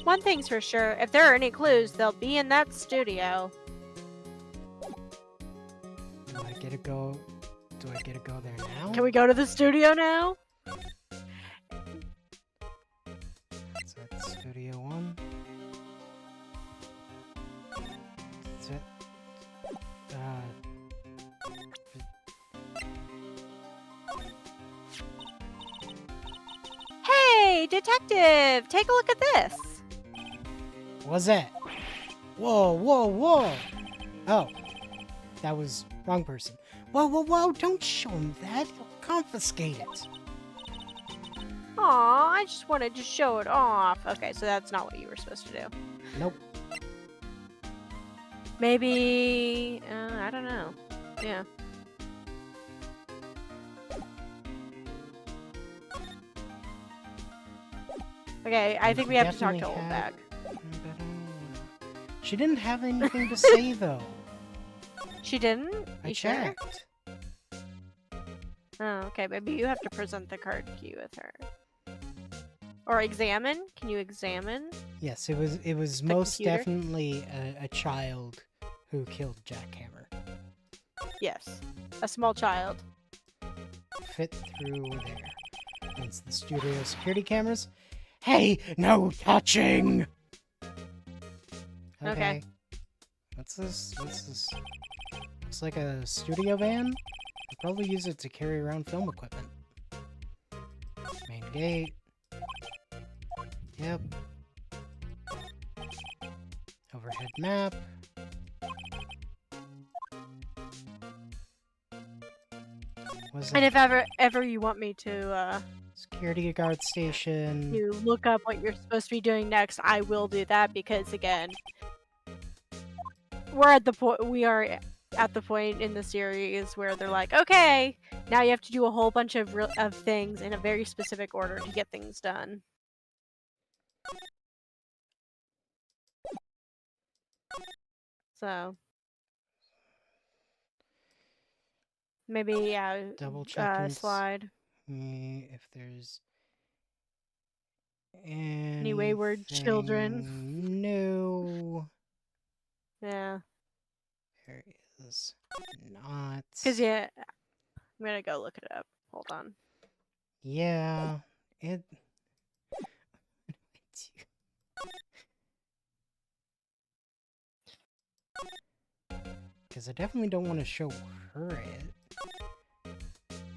One thing's for sure, if there are any clues, they'll be in that studio. Do I get to go there now? Can we go to the studio now? Is that Studio 1? Is it? Hey, detective! Take a look at this! What's that? Whoa, whoa, whoa! Oh, that was wrong person. Whoa, whoa, whoa! Don't show him that. He'll confiscate it. Aw, I just wanted to show it off. Okay, so that's not what you were supposed to do. Nope. Maybe... I don't know. Yeah. Okay, I think we have to talk to Old Bag. She didn't have anything to say, though. She didn't? I You sure? checked. Oh, okay. Maybe you have to present the card key with her. Or examine? Can you examine? Yes, it was The most computer? definitely a child who killed Jackhammer. Yes. A small child. Fit through there. Against the studio security cameras. Hey, no touching! Okay. What's this? What's this? Looks like a studio van. I'll probably use it to carry around film equipment. Main gate. Yep. Overhead map. What's And that? if ever you want me to Security guard station. look up what you're supposed to be doing next, I will do that because again, we are at the point in the series where they're like, okay, now you have to do a whole bunch of things in a very specific order to get things done. So maybe yeah, Double checking slide. if there's Any wayward children? anything new. Yeah, There is not. because yeah, I'm gonna go look it up. Hold on. Yeah, it. Because I definitely don't want to show her it.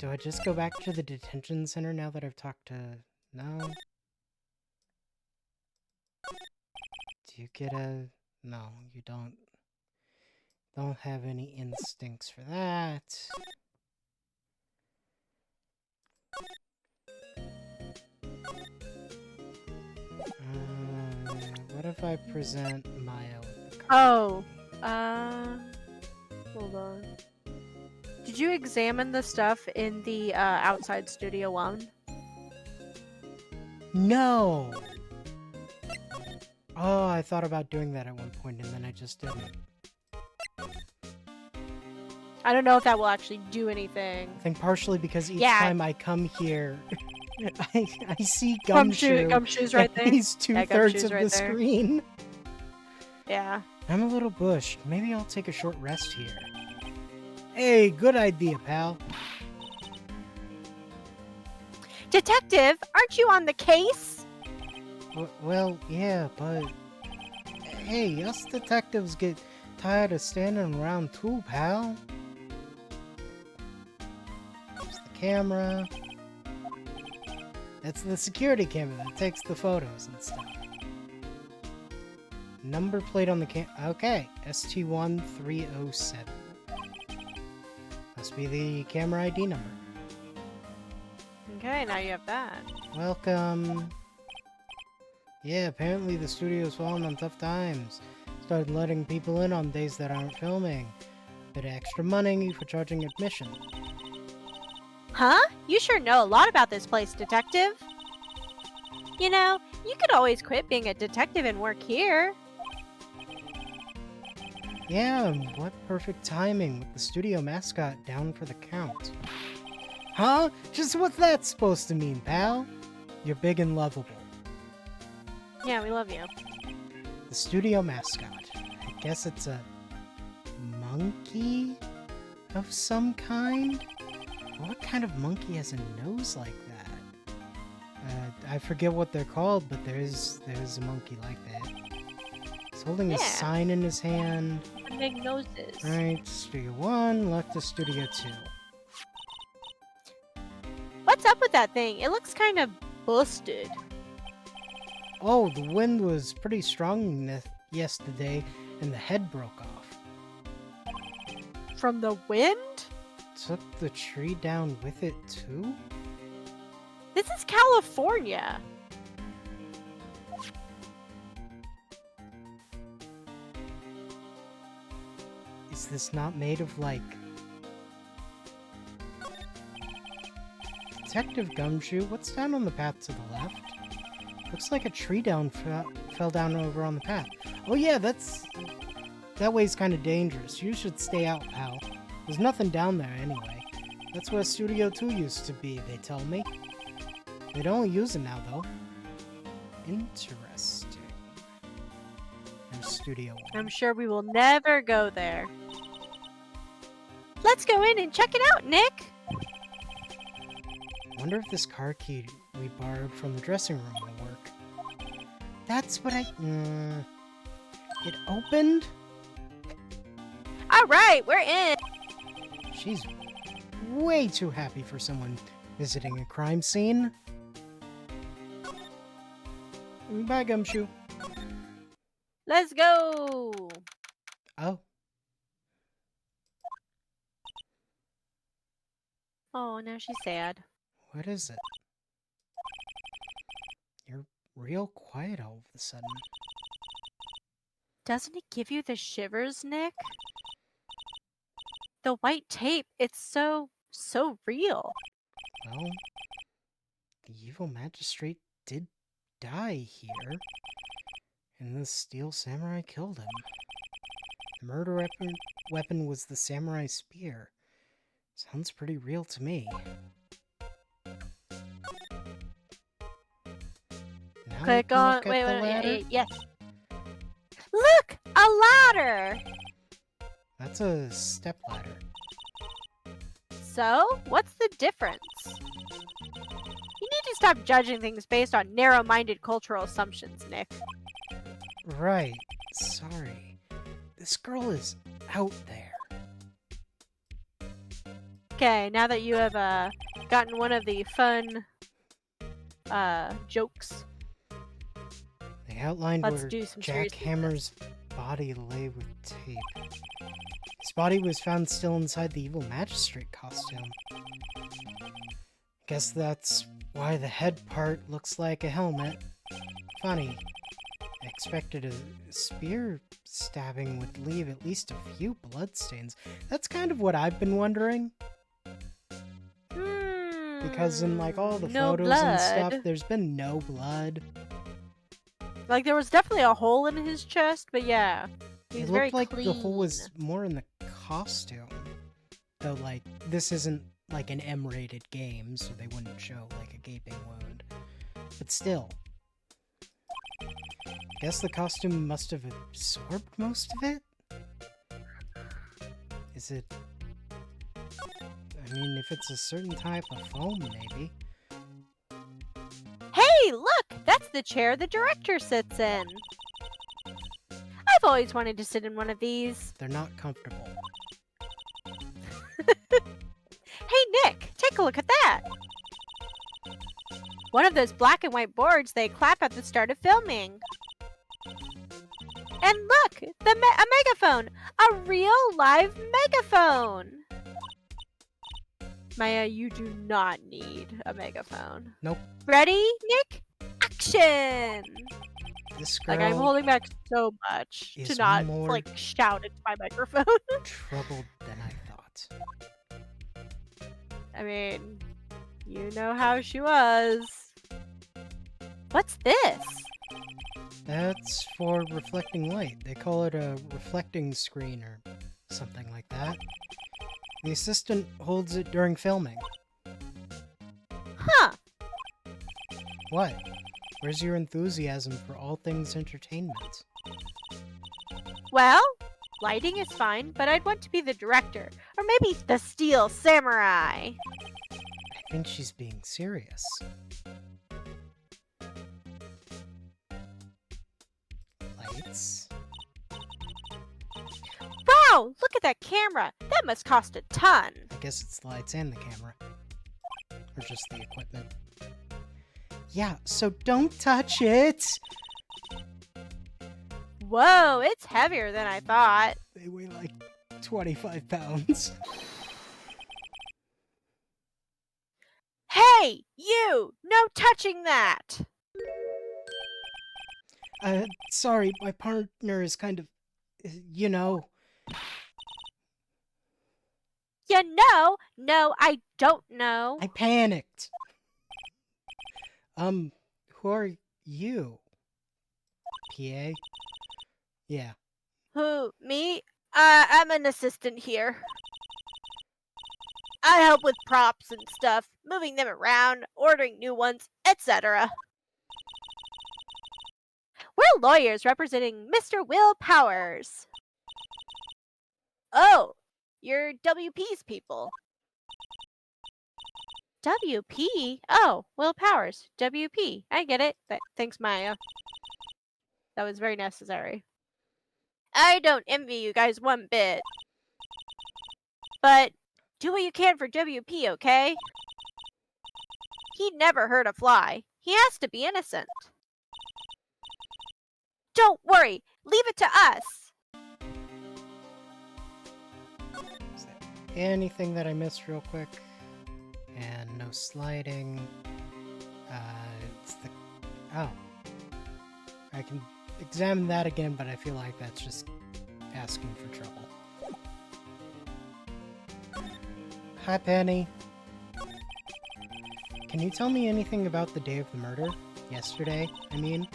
Do I just go back to the detention center now that I've talked to... No? Do you get a... No, you don't. Don't have any instincts for that. What if I present Maya with the card? Oh, hold on. Did you examine the stuff in the outside Studio 1? No! Oh, I thought about doing that at one point and then I just didn't. I don't know if that will actually do anything. I think partially because each Yeah. time I come here, I see Gumshoe. Gumshoe's right there. He's 2/3 Gumshoe's of right the there. screen. Yeah. I'm a little bushed. Maybe I'll take a short rest here. Hey, good idea, pal. Detective, aren't you on the case? Well, yeah, but... Hey, us detectives get tired of standing around too, pal. There's the camera. That's the security camera that takes the photos and stuff. Number plate on the okay, ST1307. Must be the camera ID number. Okay, now you have that. Welcome. Yeah, apparently the studio's fallen on tough times. Started letting people in on days that aren't filming. Bit of extra money for charging admission. Huh? You sure know a lot about this place, detective. You know, you could always quit being a detective and work here. Yeah, what perfect timing with the studio mascot down for the count. Huh? Just what's that supposed to mean, pal? You're big and lovable. Yeah, we love you. The studio mascot. I guess it's a monkey of some kind? What kind of monkey has a nose like that? I forget what they're called, but there's a monkey like that. He's holding a sign in his hand. Big noses. Right, Studio 1, left to Studio 2. What's up with that thing? It looks kind of busted. Oh, the wind was pretty strong yesterday, and the head broke off. From the wind? Took the tree down with it, too? This is California. Is this not made of, like... Detective Gumshoe, what's down on the path to the left? Looks like a tree fell down over on the path. Oh yeah, that way's kind of dangerous. You should stay out, pal. There's nothing down there anyway. That's where Studio 2 used to be, they tell me. They don't use it now, though. Interesting. There's Studio 1. I'm sure we will never go there. Let's go in and check it out, Nick! Wonder if this car key we borrowed from the dressing room will work. That's what It opened? Alright, we're in! She's way too happy for someone visiting a crime scene. Bye, Gumshoe. Let's go! Oh. Oh, now she's sad. What is it? You're real quiet all of a sudden. Doesn't it give you the shivers, Nick? The white tape, it's so real. Well, the evil magistrate did die here, and the steel samurai killed him. The murder weapon was the samurai spear. Sounds pretty real to me. Now Click we can on. look at Wait, the ladder. yes. Look! A ladder! That's a step ladder. So, what's the difference? You need to stop judging things based on narrow-minded cultural assumptions, Nick. Right. Sorry. This girl is out there. Okay, now that you have gotten one of the fun jokes, They outlined let's where do some Jack serious Hammer's body lay with tape. His body was found still inside the evil magistrate costume. Guess that's why the head part looks like a helmet. Funny. I expected a spear stabbing would leave at least a few bloodstains. That's kind of what I've been wondering. Because in like all the no photos blood. and stuff, there's been no blood. Like there was definitely a hole in his chest, but yeah, he's It very looked like clean. the hole was more in the costume. Though, like, this isn't like an M-rated game, so they wouldn't show like a gaping wound. But still. Guess the costume must have absorbed most of it? Is it... I mean, if it's a certain type of foam, maybe. Hey, look! That's the chair the director sits in. I've always wanted to sit in one of these. They're not comfortable. Hey, Nick, take a look at that. One of those black and white boards they clap at the start of filming. And look, a megaphone! A real live megaphone! Maya, you do not need a megaphone. Nope. Ready, Nick? Action! This girl Like, I'm holding back so much to is not, more like, shout into my microphone. troubled than I thought. I mean, you know how she was. What's this? That's for reflecting light. They call it a reflecting screen or something like that. The assistant holds it during filming. Huh. What? Where's your enthusiasm for all things entertainment? Well, lighting is fine, but I'd want to be the director. Or maybe the Steel Samurai. I think she's being serious. Lights? Wow, look at that camera. That must cost a ton. I guess it's the lights and the camera. Or just the equipment. Yeah, so don't touch it! Whoa, it's heavier than I thought. They weigh like 25 pounds. Hey, you! No touching that! Sorry, my partner is kind of, you know. You know? No, I don't know. I panicked. Who are you? PA? Yeah. Who, me? I'm an assistant here. I help with props and stuff, moving them around, ordering new ones, etc. We're lawyers representing Mr. Will Powers. Oh, you're WP's people. WP? Oh, Will Powers. WP. I get it. Thanks, Maya. That was very necessary. I don't envy you guys one bit. But do what you can for WP, okay? He'd never hurt a fly. He has to be innocent. Don't worry. Leave it to us. Is there anything that I missed real quick? And no sliding. It's the... Oh. I can examine that again, but I feel like that's just asking for trouble. Hi, Penny. Can you tell me anything about the day of the murder? Yesterday, I mean?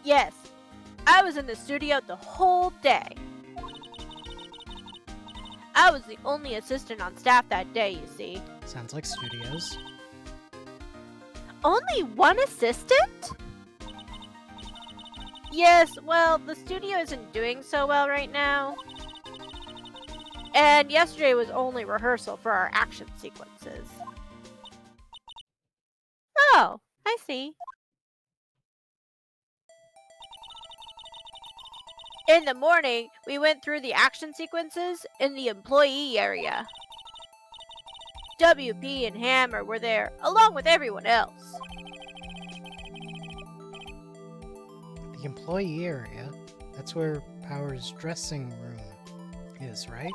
Yes. I was in the studio the whole day. I was the only assistant on staff that day, you see. Sounds like studios. Only one assistant? Yes, well, the studio isn't doing so well right now. And yesterday was only rehearsal for our action sequences. Oh, I see. In the morning, we went through the action sequences in the employee area. WP and Hammer were there, along with everyone else. The employee area? That's where Power's dressing room is, right?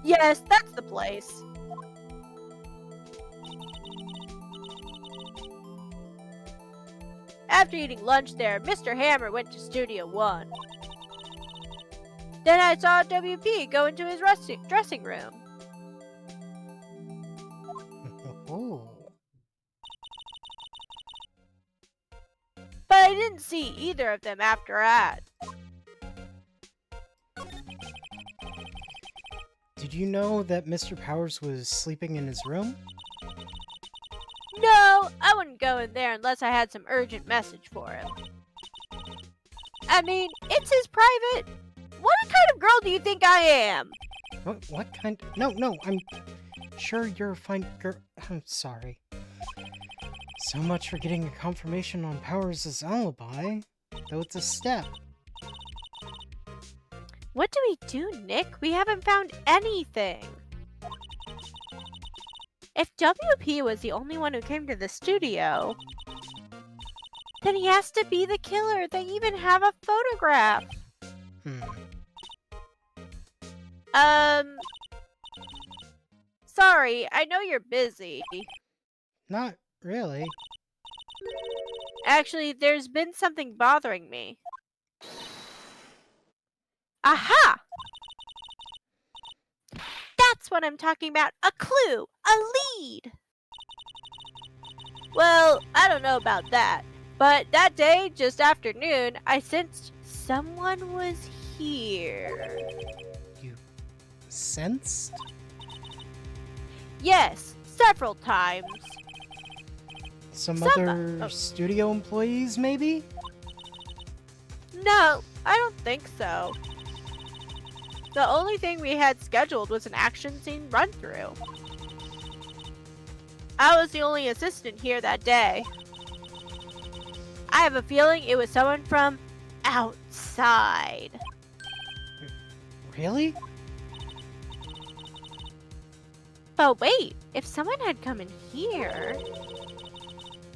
Yes, that's the place. After eating lunch there, Mr. Hammer went to Studio 1. Then I saw WP go into his dressing room. Oh. But I didn't see either of them after that. Did you know that Mr. Powers was sleeping in his room? No, I wouldn't go in there unless I had some urgent message for him. I mean, it's his private. What kind of girl do you think I am? What kind? No, I'm sure you're a fine girl. I'm sorry. So much for getting a confirmation on Powers' alibi, though it's a step. What do we do, Nick? We haven't found anything. If WP was the only one who came to the studio, then he has to be the killer. They even have a photograph. Sorry, I know you're busy. Not really. Actually, there's been something bothering me. Aha! That's what I'm talking about. A clue! A lead! Well, I don't know about that. But that day, just after noon, I sensed someone was here. You sensed? Yes, several times. Some other studio employees, maybe? No, I don't think so. The only thing we had scheduled was an action scene run-through. I was the only assistant here that day. I have a feeling it was someone from outside. Really? But wait, if someone had come in here,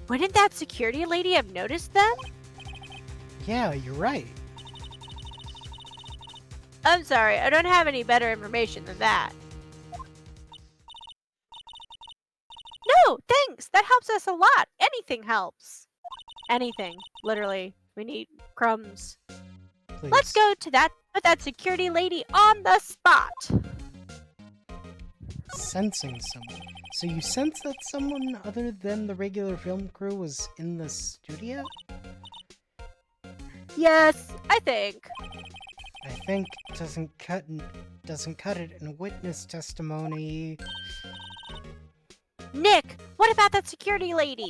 wouldn't that security lady have noticed them? Yeah, you're right. I'm sorry, I don't have any better information than that. No, thanks! That helps us a lot! Anything helps! Anything. Literally. We need crumbs. Please. Let's go to put that security lady on the spot! Sensing someone. So you sense that someone other than the regular film crew was in the studio? Yes, I think. I think doesn't cut it in witness testimony. Nick, what about that security lady?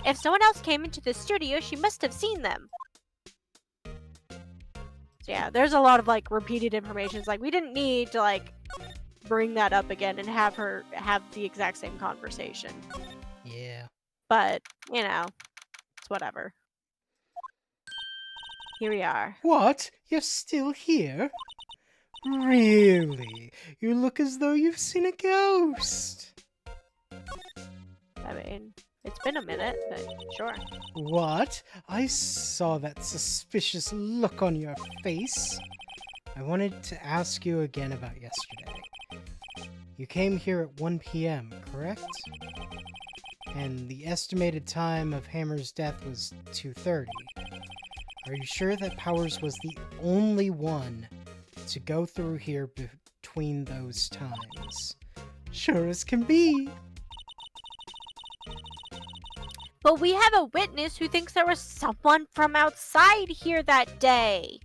If someone else came into the studio, she must have seen them. So yeah, there's a lot of like repeated information. It's like we didn't need to like bring that up again and have her have the exact same conversation. Yeah. But, you know, it's whatever. Here we are. What? You're still here? Really? You look as though you've seen a ghost. I mean, it's been a minute, but sure. What? I saw that suspicious look on your face. I wanted to ask you again about yesterday. You came here at 1 p.m., correct? And the estimated time of Hammer's death was 2:30. Are you sure that Powers was the only one to go through here between those times? Sure as can be. But we have a witness who thinks there was someone from outside here that day.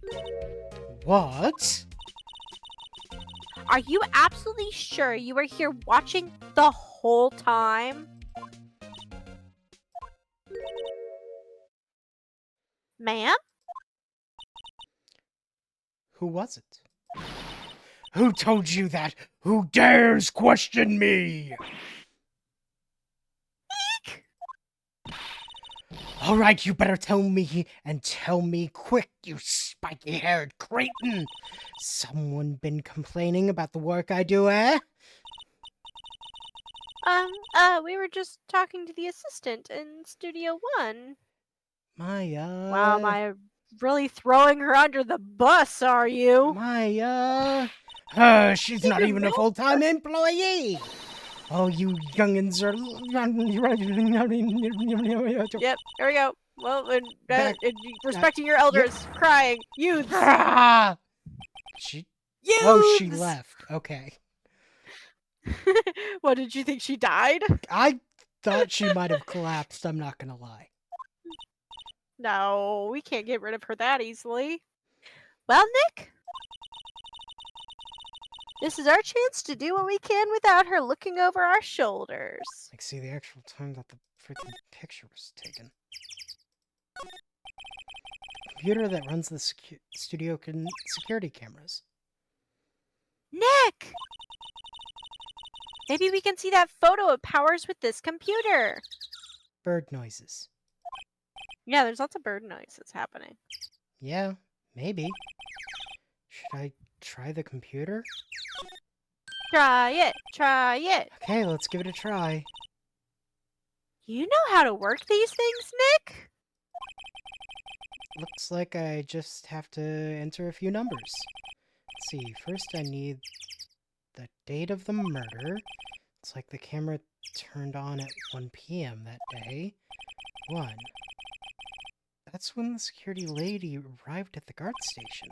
What? Are you absolutely sure you were here watching the whole time? Ma'am? Who was it? Who told you that? Who dares question me? All right, you better tell me, and tell me quick, you spiky-haired cretin. Someone been complaining about the work I do, eh? We were just talking to the assistant in Studio 1. Maya. Wow, am I really throwing her under the bus, are you? Maya. She's Keep not your even a mouth full-time employee. Oh, you youngins are... Yep, there we go. Well, Back- respecting your elders, crying, youths, Ah! She... Oh, she youths! left. Okay. What, did you think she died? I thought she might have collapsed, I'm not gonna lie. No, we can't get rid of her that easily. Well, Nick, this is our chance to do what we can without her looking over our shoulders. Like, see the actual time that the freaking picture was taken. Computer that runs the studio security cameras. Nick! Maybe we can see that photo of Powers with this computer. Bird noises. Yeah, there's lots of bird noises happening. Yeah, maybe. Should I try the computer? Try it, try it. Okay, let's give it a try. You know how to work these things, Nick? Looks like I just have to enter a few numbers. Let's see, first I need the date of the murder. Looks like the camera turned on at 1 p.m. that day. 1. That's when the security lady arrived at the guard station.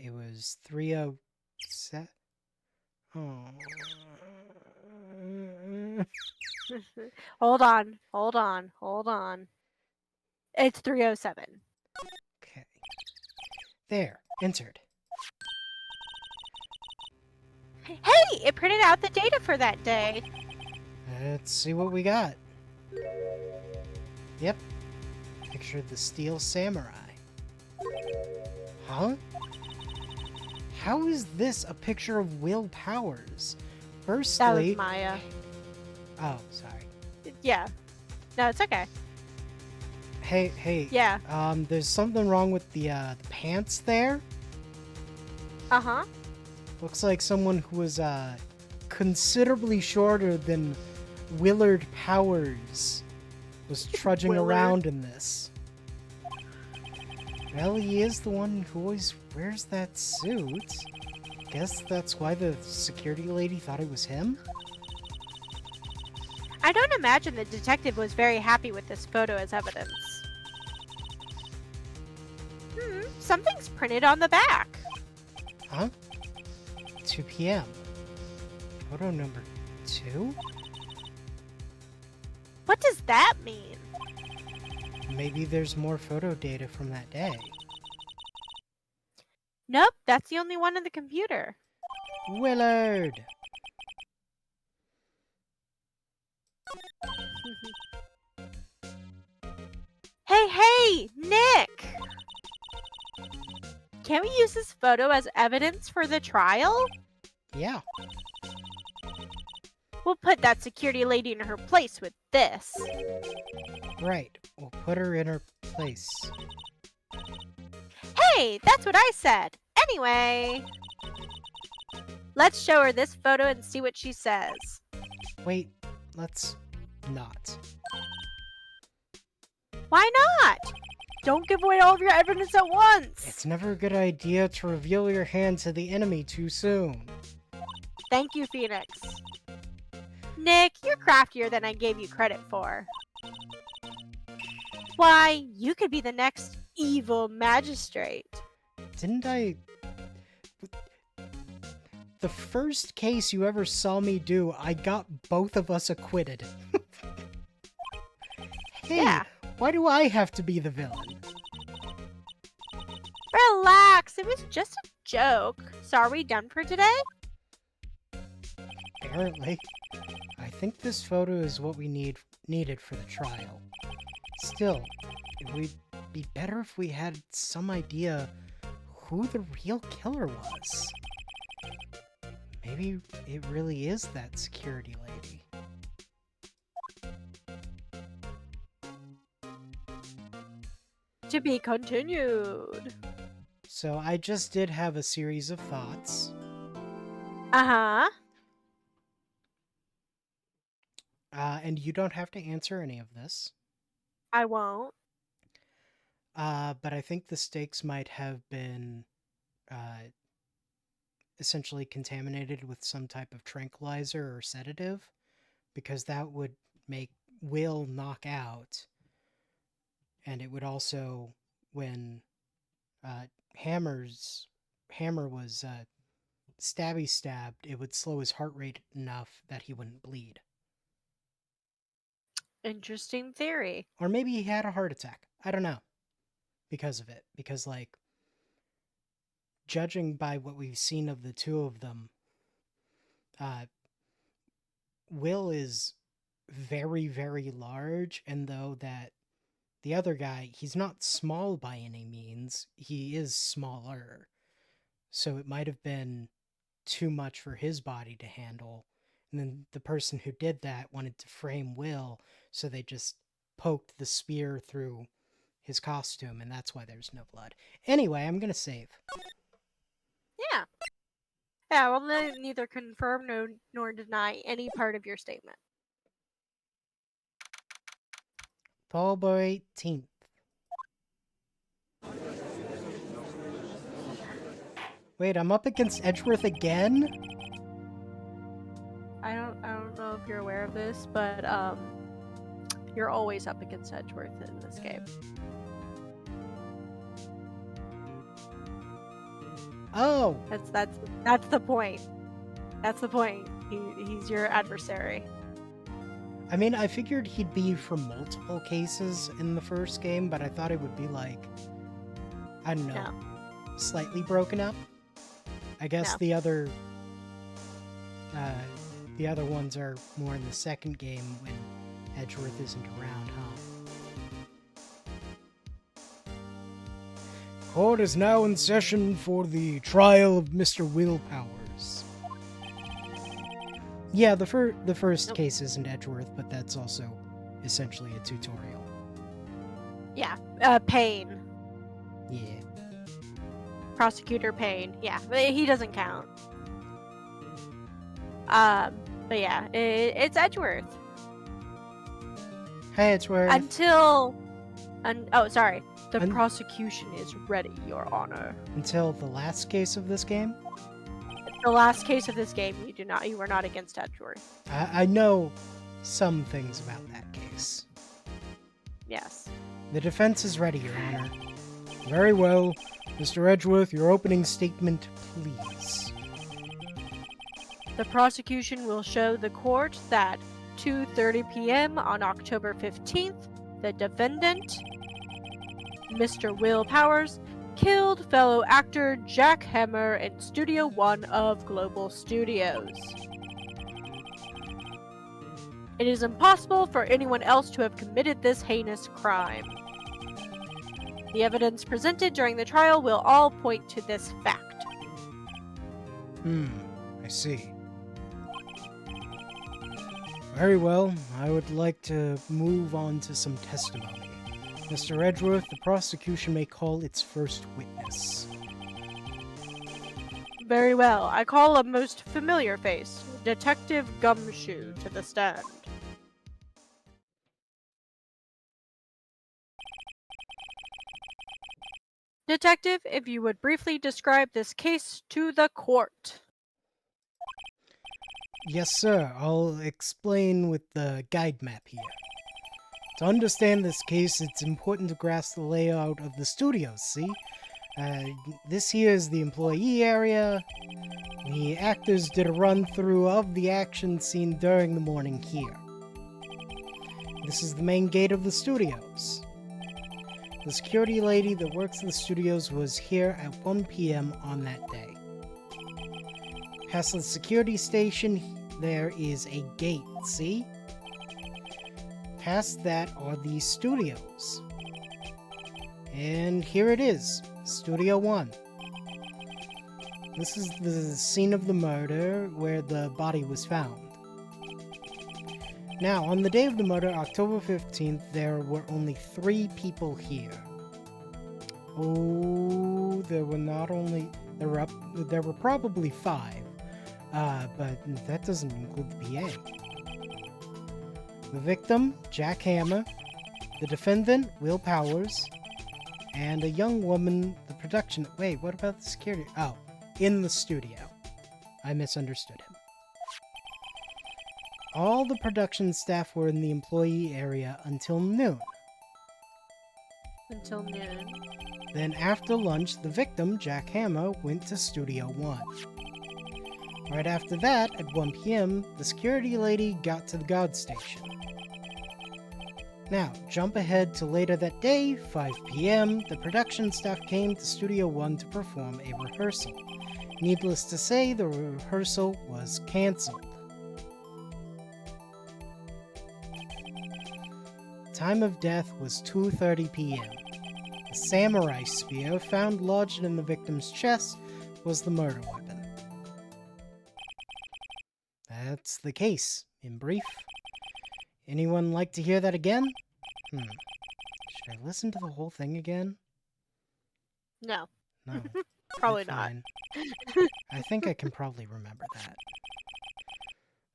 It was 3:07. Oh. Hold on. It's 3:07. Okay. There, entered. Hey, it printed out the data for that day. Let's see what we got. Yep. Picture of the Steel Samurai. Huh? How is this a picture of Will Powers? That was Firstly... Maya. Oh, sorry. Yeah. No, it's okay. Hey. Yeah. There's something wrong with the pants there. Uh-huh. Looks like someone who was considerably shorter than Willard Powers was trudging Willard. around in this. Well, he is the one who always wears that suit. Guess that's why the security lady thought it was him? I don't imagine the detective was very happy with this photo as evidence. Something's printed on the back. Huh? 2 p.m. Photo number 2? What does that mean? Maybe there's more photo data from that day. Nope, that's the only one in the computer. Willard! Hey, Nick! Can we use this photo as evidence for the trial? Yeah. We'll put that security lady in her place with this. Right. We'll put her in her place. Hey, that's what I said. Anyway, let's show her this photo and see what she says. Wait, let's not. Why not? Don't give away all of your evidence at once. It's never a good idea to reveal your hand to the enemy too soon. Thank you, Phoenix. Nick, you're craftier than I gave you credit for. Why, you could be the next evil magistrate. Didn't I... The first case you ever saw me do, I got both of us acquitted. Hey, Yeah. why do I have to be the villain? Relax, it was just a joke. So are we done for today? Apparently. I think this photo is what we needed for the trial. Still, it would be better if we had some idea who the real killer was. Maybe it really is that security lady. To be continued. So I just did have a series of thoughts. Uh-huh. And you don't have to answer any of this. I won't. But I think the stakes might have been essentially contaminated with some type of tranquilizer or sedative, because that would make Will knock out. And it would also, when Hammer was stabby stabbed, it would slow his heart rate enough that he wouldn't bleed. Interesting theory. Or maybe he had a heart attack. I don't know. Because of it. Because, like, judging by what we've seen of the two of them, Will is very, very large, and though that the other guy, he's not small by any means, he is smaller. So it might have been too much for his body to handle. And then the person who did that wanted to frame Will, so they just poked the spear through his costume, and that's why there's no blood. Anyway, I'm gonna save. Yeah. Yeah, well, neither confirm nor deny any part of your statement. October 18th. Wait, I'm up against Edgeworth again? I don't know if you're aware of this, but you're always up against Edgeworth in this game. Oh! That's the point. That's the point. He's your adversary. I mean, I figured he'd be for multiple cases in the first game, but I thought it would be like, I don't know, slightly broken up. I guess the other ones are more in the second game when Edgeworth isn't around, huh? Court is now in session for the trial of Mr. Willpowers. Yeah, the first case isn't Edgeworth, but that's also essentially a tutorial. Yeah, Payne. Yeah. Prosecutor Payne. Yeah, but he doesn't count. But yeah, it's Edgeworth. Hey, Edgeworth. The prosecution is ready, Your Honor. Until the last case of this game? The last case of this game, you were not against Edgeworth. I know some things about that case. Yes. The defense is ready, Your Honor. Very well. Mr. Edgeworth, your opening statement, please. The prosecution will show the court that 2:30 p.m. on October 15th, the defendant, Mr. Will Powers, killed fellow actor Jack Hammer in Studio 1 of Global Studios. It is impossible for anyone else to have committed this heinous crime. The evidence presented during the trial will all point to this fact. I see. Very well, I would like to move on to some testimony. Mr. Edgeworth, the prosecution may call its first witness. Very well, I call a most familiar face, Detective Gumshoe, to the stand. Detective, if you would briefly describe this case to the court. Yes, sir. I'll explain with the guide map here. To understand this case, it's important to grasp the layout of the studios, see? This here is the employee area. The actors did a run-through of the action scene during the morning here. This is the main gate of the studios. The security lady that works in the studios was here at 1 p.m. on that day. Past the security station, there is a gate, see? Past that are the studios. And here it is, Studio 1. This is the scene of the murder where the body was found. Now, on the day of the murder, October 15th, there were only 3 people here. Oh, there were not only there were probably 5, but that doesn't include the PA. The victim, Jack Hammer, the defendant, Will Powers, and a young woman, the production... Wait, what about the security? Oh, in the studio. I misunderstood him. All the production staff were in the employee area until noon. Until noon. Then after lunch, the victim, Jack Hammer, went to Studio 1. Right after that, at 1 p.m., the security lady got to the guard station. Now, jump ahead to later that day, 5 p.m., the production staff came to Studio 1 to perform a rehearsal. Needless to say, the rehearsal was cancelled. Time of death was 2:30 p.m. The samurai spear found lodged in the victim's chest was the murder weapon. That's the case, in brief. Anyone like to hear that again? Should I listen to the whole thing again? No. No. Probably not. Fine. I think I can probably remember that.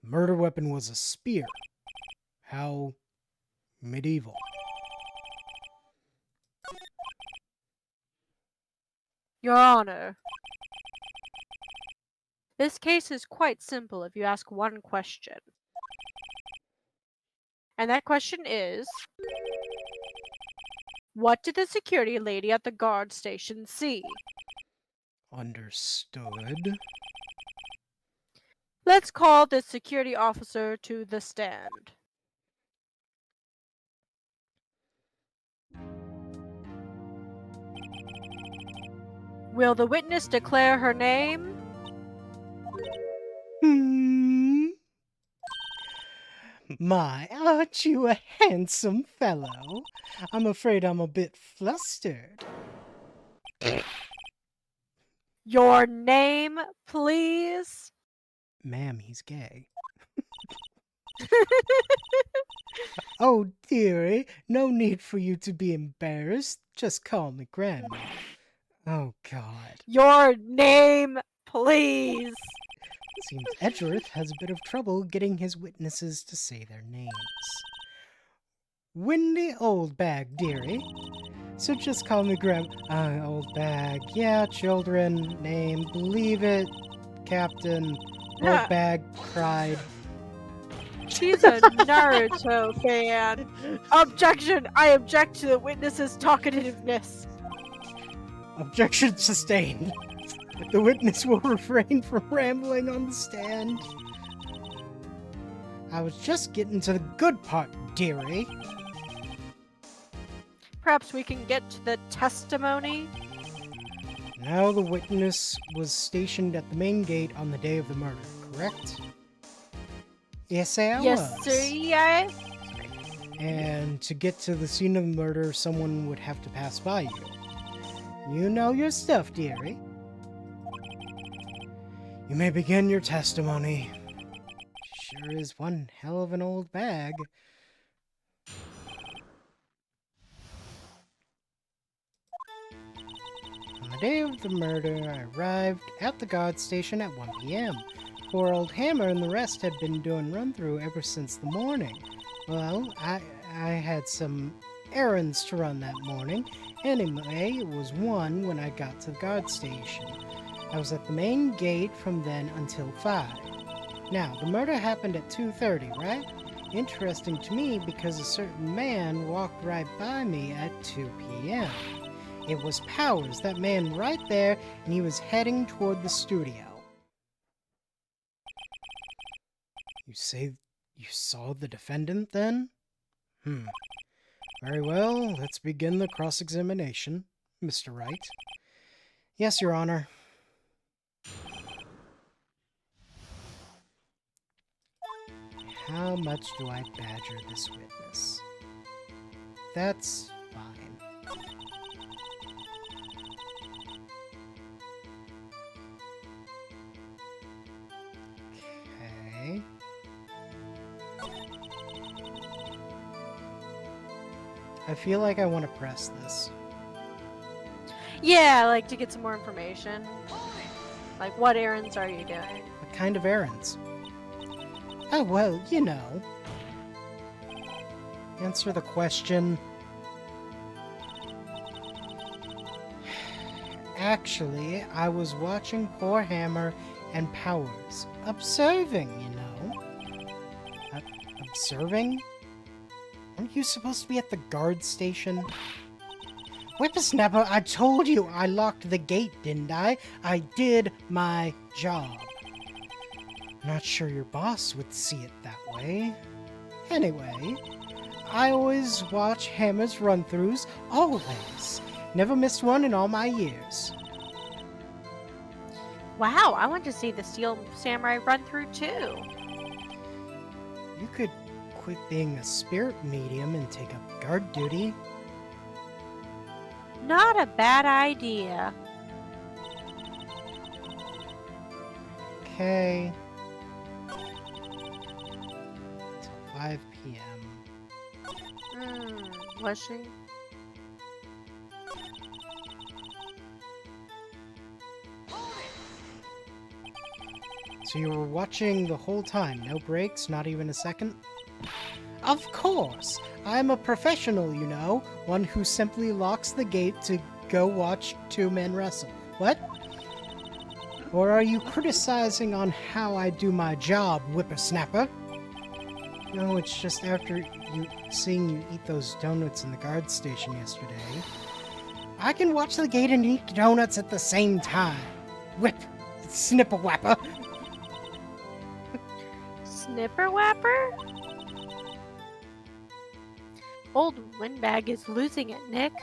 Murder weapon was a spear. How medieval. Your Honor. This case is quite simple if you ask one question. And that question is, what did the security lady at the guard station see? Understood. Let's call this security officer to the stand. Will the witness declare her name? My, aren't you a handsome fellow? I'm afraid I'm a bit flustered. Your name, please? Ma'am, he's gay. Oh, dearie, no need for you to be embarrassed. Just call me Grandma. Oh, God. Your name, please? Seems Edgeworth has a bit of trouble getting his witnesses to say their names. Windy Oldbag, dearie. So just call me Oldbag. Yeah, children, name, believe it, Captain. Oldbag cried. She's a Naruto fan. Objection! I object to the witness's talkativeness. Objection sustained. The witness will refrain from rambling on the stand. I was just getting to the good part, dearie. Perhaps we can get to the testimony? Now the witness was stationed at the main gate on the day of the murder, correct? Yes, I was. Yes, sir, yeah. And to get to the scene of the murder, someone would have to pass by you. You know your stuff, dearie. You may begin your testimony. Sure is one hell of an old bag. On the day of the murder, I arrived at the guard station at 1 p.m. Poor old Hammer and the rest had been doing run-through ever since the morning. Well, I had some errands to run that morning. Anyway, it was 1 when I got to the guard station. I was at the main gate from then until 5. Now, the murder happened at 2:30, right? Interesting to me because a certain man walked right by me at 2 p.m. It was Powers, that man right there, and he was heading toward the studio. You say you saw the defendant then? Very well, let's begin the cross-examination, Mr. Wright. Yes, Your Honor. How much do I badger this witness? That's fine. Okay. I feel like I want to press this. Yeah, like to get some more information. Like, what errands are you doing? What kind of errands? Oh, well, you know. Answer the question. Actually, I was watching poor Hammer and Powers. Observing, you know. Observing? Aren't you supposed to be at the guard station? Whippersnapper, I told you I locked the gate, didn't I? I did my job. Not sure your boss would see it that way. Anyway, I always watch Hammer's run-throughs, always. Never missed one in all my years. Wow, I want to see the Steel Samurai run through too. You could quit being a spirit medium and take up guard duty. Not a bad idea. Okay. Till 5 p.m. Was she? So you were watching the whole time, no breaks, not even a second? Of course! I'm a professional, you know, one who simply locks the gate to go watch two men wrestle. What? Or are you criticizing on how I do my job, whippersnapper? No, it's just after seeing you eat those donuts in the guard station yesterday. I can watch the gate and eat donuts at the same time. Whip! Snipper-wapper! Snipper-wapper? Old Windbag is losing it, Nick.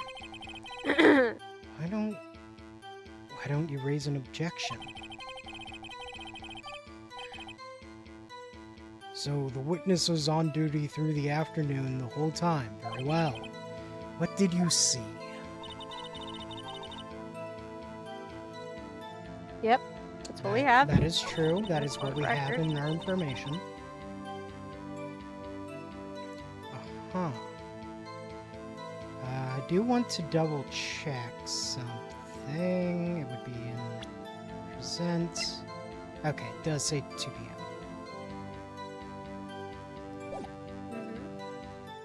Why don't you raise an objection? So the witness was on duty through the afternoon the whole time. Very well. What did you see? Yep, that's what we have. That is true. That is what we have in our information. Uh-huh. I do want to double check something. It would be in present. Okay, it does say 2 p.m.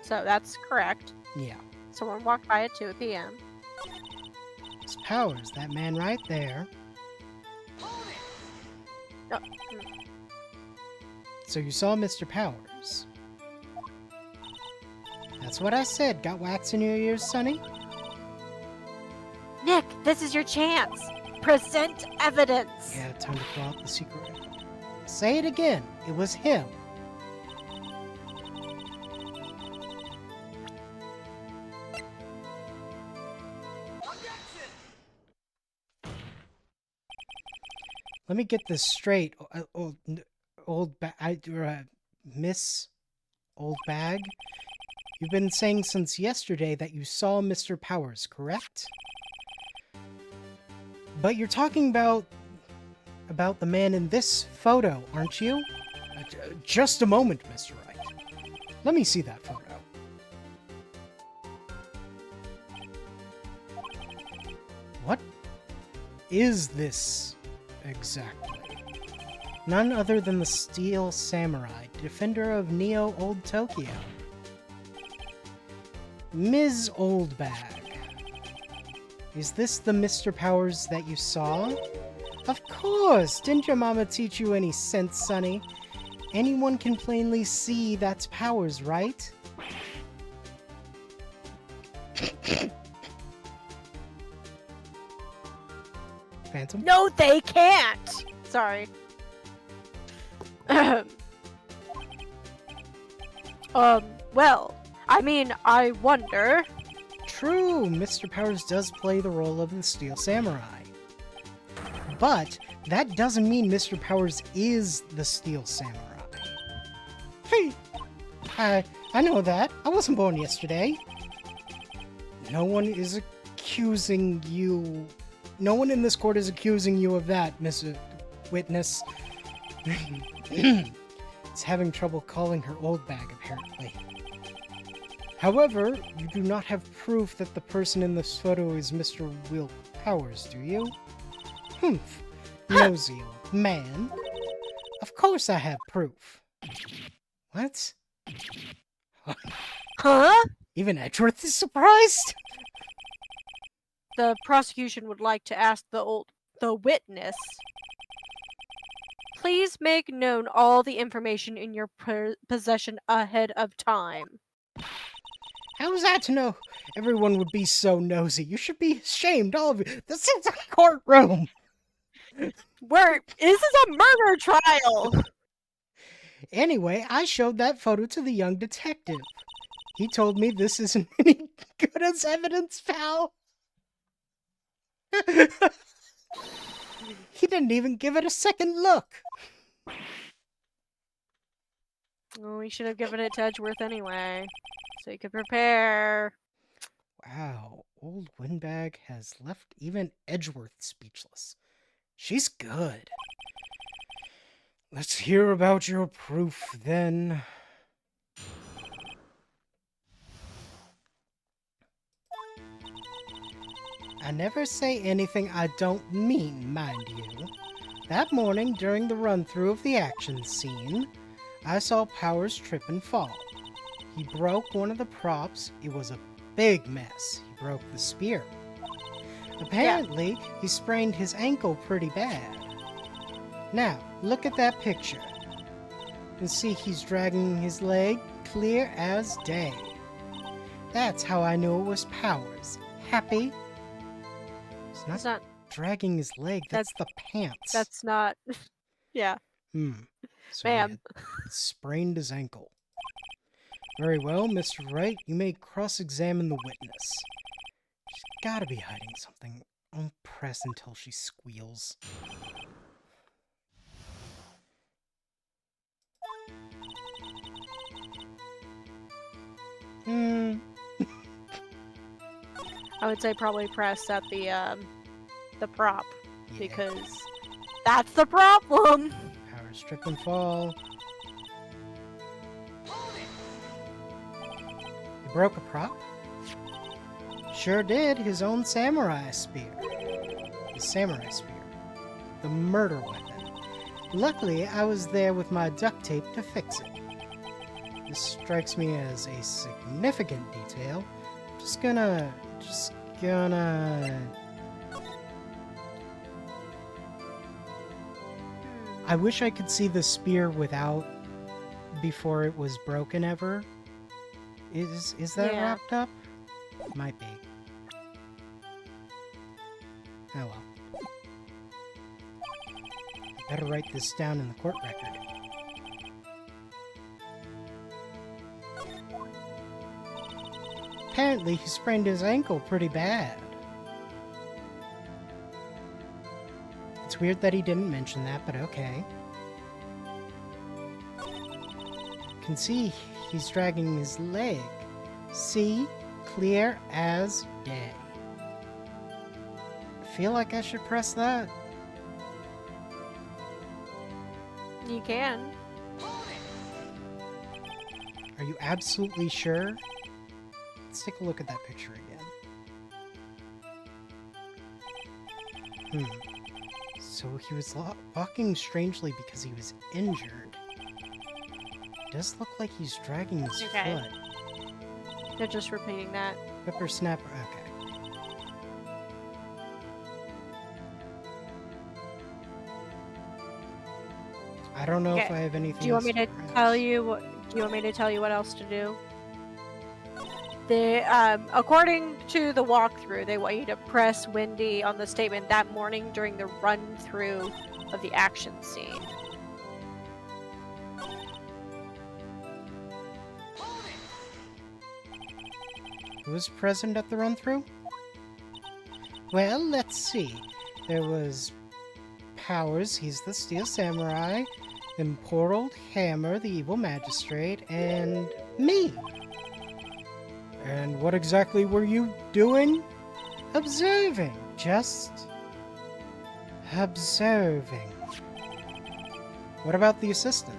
So that's correct. Yeah. Someone walked by at 2 p.m. It's Powers, that man right there. Oh, So you saw Mr. Powers. That's what I said. Got wax in your ears, Sonny? Nick, this is your chance. Present evidence. Yeah, time to pull out the secret. Say it again. It was him. Let me get this straight. Miss Old Bag. You've been saying since yesterday that you saw Mr. Powers, correct? But you're talking about the man in this photo, aren't you? Just a moment, Mr. Wright. Let me see that photo. What is this exactly? None other than the Steel Samurai, defender of Neo Old Tokyo. Ms. Oldbag. Is this the Mr. Powers that you saw? Of course! Didn't your mama teach you any sense, Sonny? Anyone can plainly see that's Powers, right? Phantom? No, they can't. Sorry. Well, I mean, I wonder. True, Mr. Powers does play the role of the Steel Samurai. But that doesn't mean Mr. Powers is the Steel Samurai. Hey! I know that. I wasn't born yesterday. No one is accusing you... No one in this court is accusing you of that, Mr. Witness. It's having trouble calling her old bag, apparently. However, you do not have proof that the person in this photo is Mr. powers, do you? Humph. Nosy old man. Of course I have proof. What? Huh? Even Edgeworth is surprised? The prosecution would like to ask the witness. Please make known all the information in your possession ahead of time. How is that to know? Everyone would be so nosy. You should be ashamed, all of you. This is a courtroom. This is a murder trial! Anyway, I showed that photo to the young detective. He told me this isn't any good as evidence, pal. He didn't even give it a second look. Well, we should have given it to Edgeworth anyway, so he could prepare. Wow, old Windbag has left even Edgeworth speechless. She's good. Let's hear about your proof, then. I never say anything I don't mean, mind you. That morning, during the run-through of the action scene, I saw Powers trip and fall. He broke one of the props. It was a big mess. He broke the spear. Apparently, he sprained his ankle pretty bad. Now, look at that picture. You see he's dragging his leg clear as day. That's how I knew it was Powers. Happy? It's not dragging his leg, that's the pants. That's not... yeah. So Ma'am. he sprained his ankle. Very well, Mr. Wright, you may cross-examine the witness. She's gotta be hiding something. I'll press until she squeals. I would say probably press at the prop, Yeah. because that's the problem! Powers trip and fall. He broke a prop? Sure did, his own samurai spear. His samurai spear. The murder weapon. Luckily, I was there with my duct tape to fix it. This strikes me as a significant detail. Just gonna... I wish I could see the spear before it was broken ever. Is that Yeah. wrapped up? Might be. Oh well. Better write this down in the court record. Apparently he sprained his ankle pretty bad. It's weird that he didn't mention that, but okay. You can see he's dragging his leg. See? Clear as day. I feel like I should press that. You can. Are you absolutely sure? Let's take a look at that picture again. So he was walking strangely because he was injured. It does look like he's dragging his Okay. foot. They're just repeating that. Whippersnapper, okay. I don't know if Okay. I have anything Do you want me else to tell you what? Do you want me to tell you what else to do? According to the walkthrough, they want you to press Wendy on the statement that morning during the run-through of the action scene. Who was present at the run-through? Well, let's see. There was Powers, he's the Steel Samurai, then poor old Hammer, the evil magistrate, and me. And what exactly were you doing? Observing. Just observing. What about the assistant?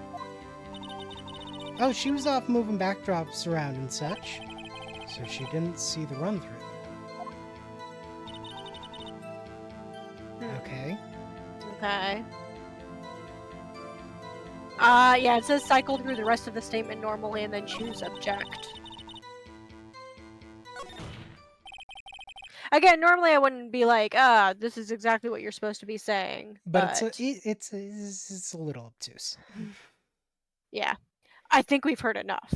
Oh, she was off moving backdrops around and such. So she didn't see the run-through. Okay. Okay. Yeah, it says cycle through the rest of the statement normally and then choose object. Again, normally I wouldn't be like, this is exactly what you're supposed to be saying. But But it's a little obtuse. yeah, I think we've heard enough.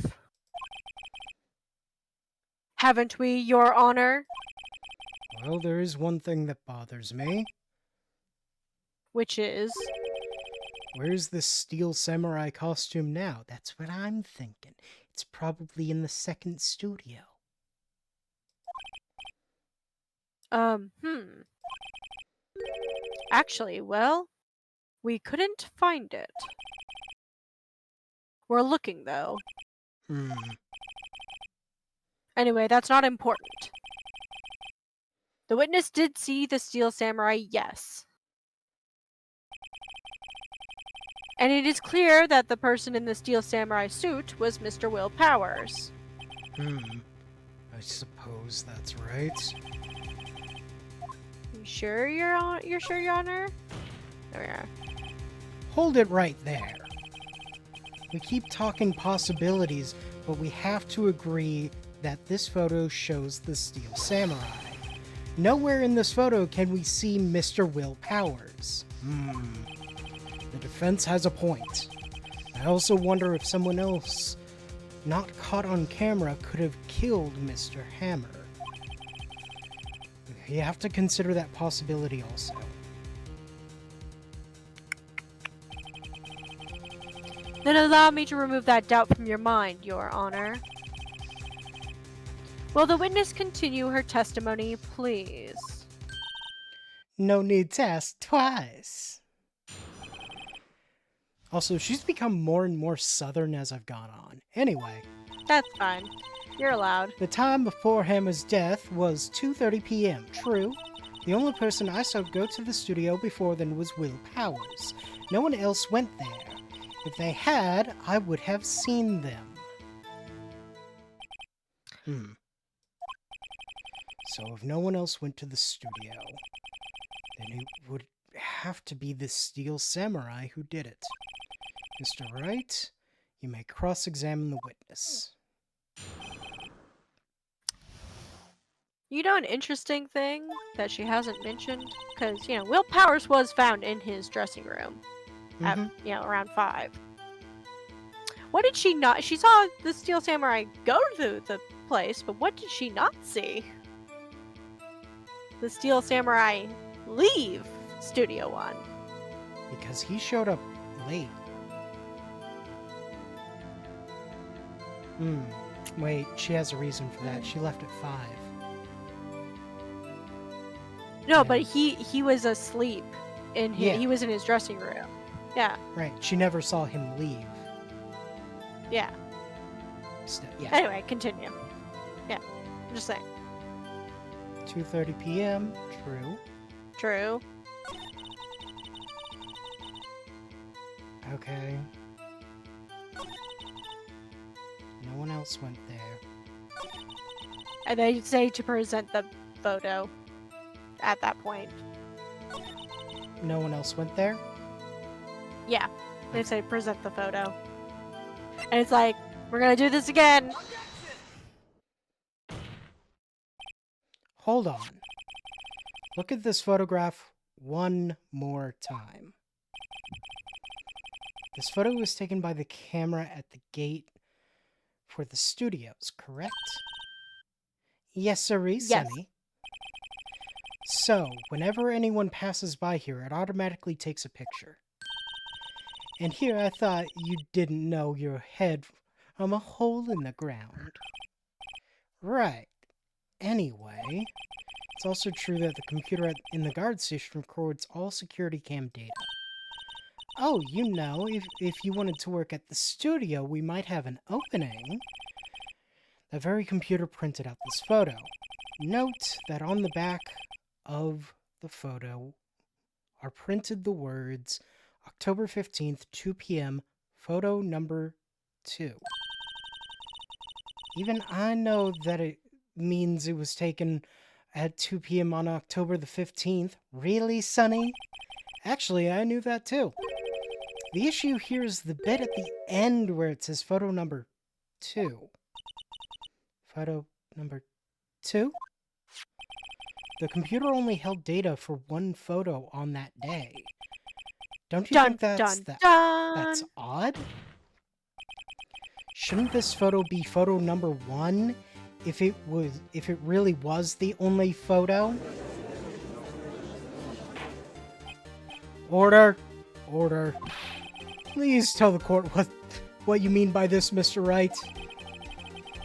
Haven't we, Your Honor? Well, there is one thing that bothers me. Which is... Where's this steel samurai costume now? That's what I'm thinking. It's probably in the second studio. Actually, well, we couldn't find it. We're looking, though. Anyway, that's not important. The witness did see the steel samurai, yes. And it is clear that the person in the steel samurai suit was Mr. Will Powers. I suppose that's right. You sure, You're sure, Your Honor? There we are. Hold it right there. We keep talking possibilities, but we have to agree that this photo shows the steel samurai. Nowhere in this photo can we see Mr. Will Powers. The defense has a point. I also wonder if someone else, not caught on camera, could have killed Mr. Hammer. You have to consider that possibility also. Then allow me to remove that doubt from your mind, Your Honor. Will the witness continue her testimony, please? No need to ask twice. Also, she's become more and more southern as I've gone on. Anyway. That's fine. You're allowed. The time before Hammer's death was 2:30 p.m., true. The only person I saw go to the studio before then was Will Powers. No one else went there. If they had, I would have seen them. So if no one else went to the studio, then it would have to be the steel samurai who did it. Mr. Wright, you may cross-examine the witness. You know an interesting thing that she hasn't mentioned? Because, Will Powers was found in his dressing room at, around 5. What did she not... She saw the Steel Samurai go to the place, but what did she not see? The Steel Samurai leave Studio One. Because he showed up late. Wait, she has a reason for that. She left at 5. No, but he was asleep in his, he was in his dressing room. Yeah. Right. She never saw him leave. Yeah. Yeah. Anyway, continue. Yeah. I'm just saying. 2:30 p.m. True. True. Okay. No one else went there. And they say to present the photo at that point. No one else went there? Yeah. They say present the photo. And it's like, we're gonna do this again. Hold on. Look at this photograph one more time. This photo was taken by the camera at the gate for the studios, correct? Yes, sirree, Sonny. So, whenever anyone passes by here, it automatically takes a picture. And here I thought you didn't know your head from a hole in the ground. Right. Anyway, it's also true that the computer in the guard station records all security cam data. Oh, if you wanted to work at the studio, we might have an opening. The very computer printed out this photo. Note that on the back of the photo are printed the words October 15th, 2 p.m., photo number 2. Even I know that it means it was taken at 2 p.m. on October the 15th. Really, Sonny? Actually, I knew that too. The issue here is the bit at the end where it says photo number 2. Photo number 2? The computer only held data for one photo on that day. Don't you think that's odd? Shouldn't this photo be photo number 1 if it really was the only photo? Order. Order. Please tell the court what you mean by this, Mr. Wright.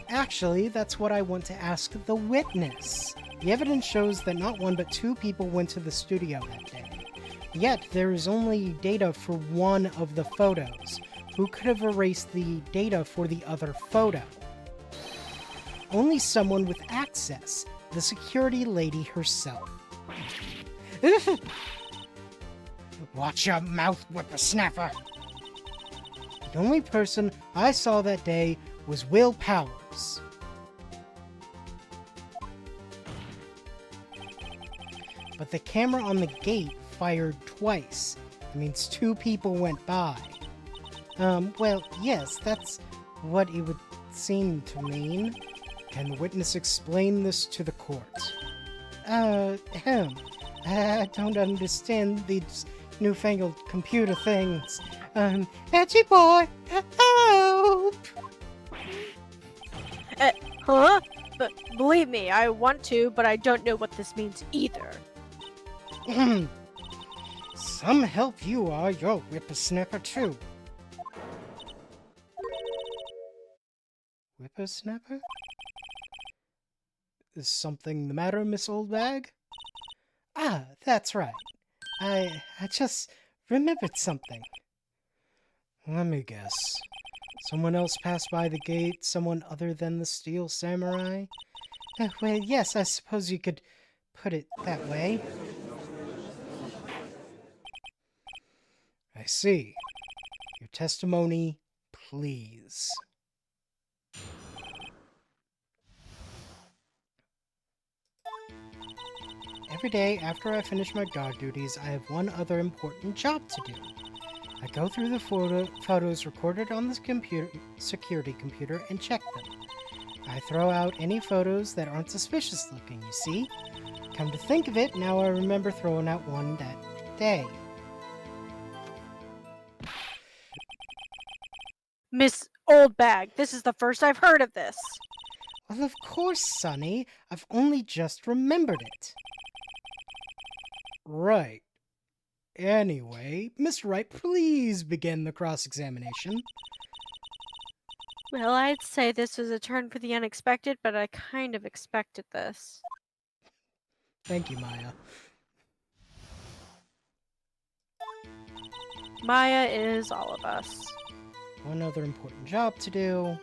Actually, that's what I want to ask the witness. The evidence shows that not one but 2 people went to the studio that day. Yet, there is only data for one of the photos. Who could have erased the data for the other photo? Only someone with access, the security lady herself. Watch your mouth, whippersnapper! The only person I saw that day was Will Powers. But the camera on the gate fired twice. That means 2 people went by. Well, yes, that's what it would seem to mean. Can the witness explain this to the court? I don't understand these newfangled computer things. Edgy boy, help! Huh? But believe me, I want to, but I don't know what this means either. Some help you are, you're whippersnapper too. Whippersnapper? Is something the matter, Miss Oldbag? Ah, that's right. I just remembered something. Let me guess. Someone else passed by the gate, someone other than the Steel Samurai? Well, yes, I suppose you could put it that way. I see. Your testimony, please. Every day after I finish my guard duties, I have one other important job to do. I go through the photos recorded on the security computer and check them. I throw out any photos that aren't suspicious looking, you see? Come to think of it, now I remember throwing out one that day. Miss Oldbag, this is the first I've heard of this. Well, of course, Sonny. I've only just remembered it. Right. Anyway, Mr. Wright, please begin the cross-examination. Well, I'd say this was a turn for the unexpected, but I kind of expected this. Thank you, Maya. Maya is all of us. One other important job to do.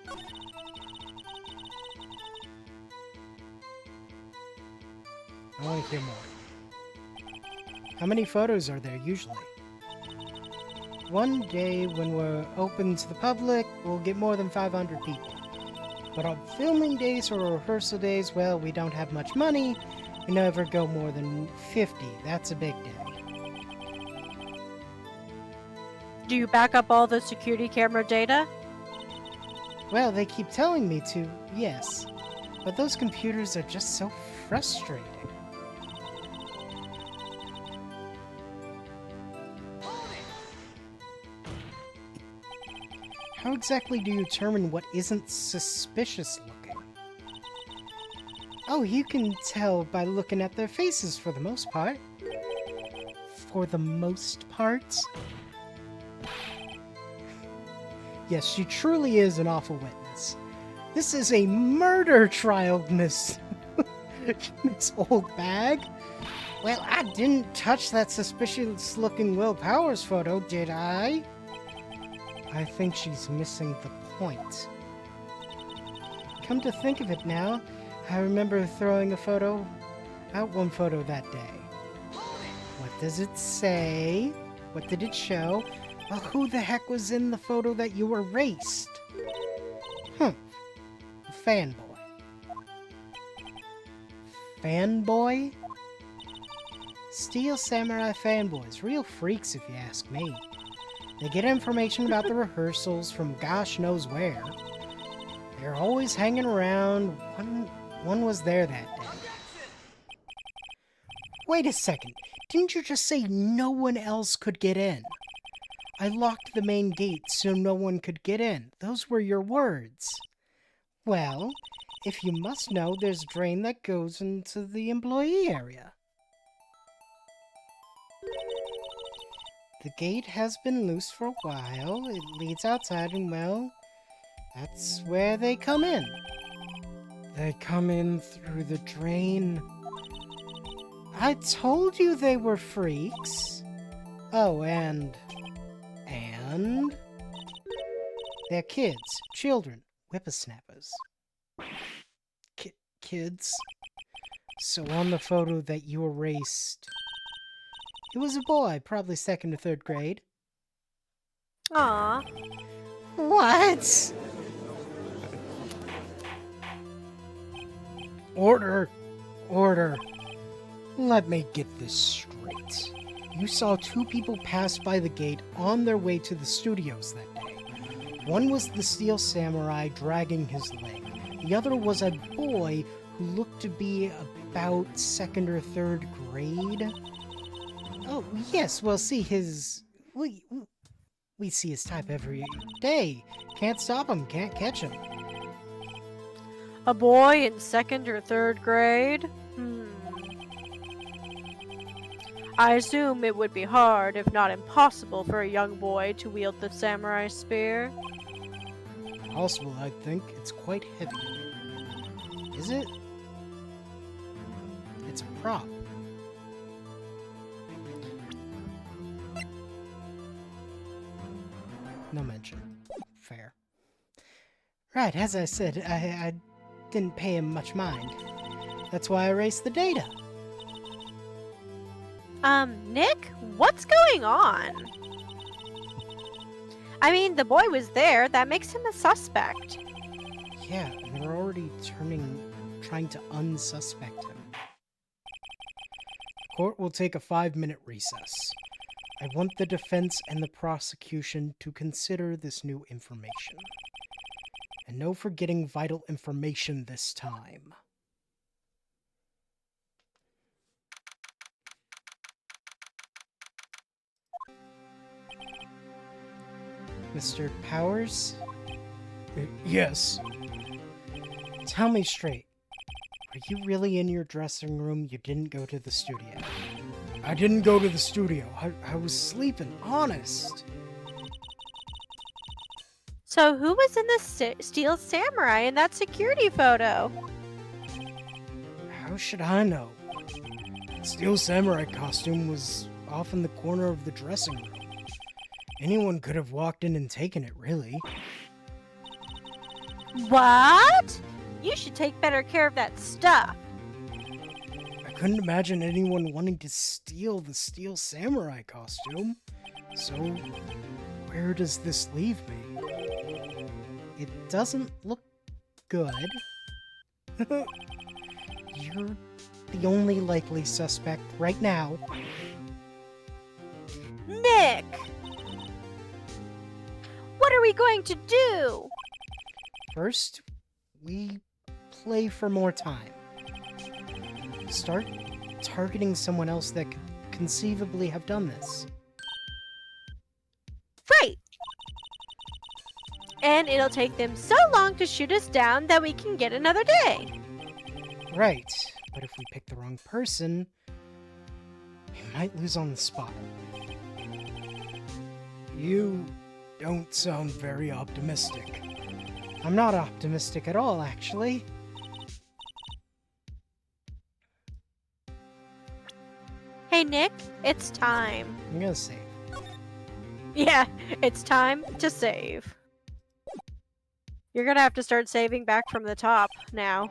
I want to hear more. How many photos are there usually? One day when we're open to the public, we'll get more than 500 people. But on filming days or rehearsal days, well, we don't have much money. We never go more than 50. That's a big day. Do you back up all the security camera data? Well, they keep telling me to, yes. But those computers are just so frustrating. How exactly do you determine what isn't suspicious looking? Oh, you can tell by looking at their faces for the most part. For the most part? Yes, she truly is an awful witness. This is a murder trial, Miss Oldbag. Well, I didn't touch that suspicious-looking Will Powers photo, did I? I think she's missing the point. Come to think of it now, I remember throwing out one photo that day. What does it say? What did it show? Well, who the heck was in the photo that you erased? A fanboy. fanboy? Steel Samurai fanboys, real freaks if you ask me. They get information about the rehearsals from gosh knows where. They're always hanging around. One was there that day. Wait a second. Didn't you just say no one else could get in? I locked the main gate so no one could get in. Those were your words. Well, if you must know, there's a drain that goes into the employee area. The gate has been loose for a while. It leads outside and, well, that's where they come in. They come in through the drain. I told you they were freaks. Oh, and... they're kids, children, whippersnappers. Kids? So on the photo that you erased, it was a boy, probably 2nd or 3rd grade. Aw. What? Order! Let me get this straight. You saw 2 people pass by the gate on their way to the studios that day. One was the Steel Samurai dragging his leg. The other was a boy who looked to be about 2nd or 3rd grade. Oh, yes, well, see his... We see his type every day. Can't stop him, can't catch him. A boy in 2nd or 3rd grade? I assume it would be hard, if not impossible, for a young boy to wield the samurai spear. Possible, I think. It's quite heavy. Is it? It's a prop. No mention. Fair. Right, as I said, I didn't pay him much mind. That's why I erased the data. Nick? What's going on? I mean, the boy was there. That makes him a suspect. Yeah, and they're already trying to unsuspect him. Court will take a 5-minute recess. I want the defense and the prosecution to consider this new information. And no forgetting vital information this time. Mr. Powers? Yes. Tell me straight. Are you really in your dressing room? You didn't go to the studio. I didn't go to the studio. I was sleeping, honest. So who was in the Steel Samurai in that security photo? How should I know? The Steel Samurai costume was off in the corner of the dressing room. Anyone could have walked in and taken it, really. What? You should take better care of that stuff. I couldn't imagine anyone wanting to steal the Steel Samurai costume. So, where does this leave me? It doesn't look good. You're the only likely suspect right now. Nick! What are we going to do? First, we play for more time. Start targeting someone else that could conceivably have done this. Right! And it'll take them so long to shoot us down that we can get another day. Right, but if we pick the wrong person, we might lose on the spot. You don't sound very optimistic. I'm not optimistic at all, actually. Hey Nick, it's time. I'm gonna save. Yeah, it's time to save. You're gonna have to start saving back from the top now.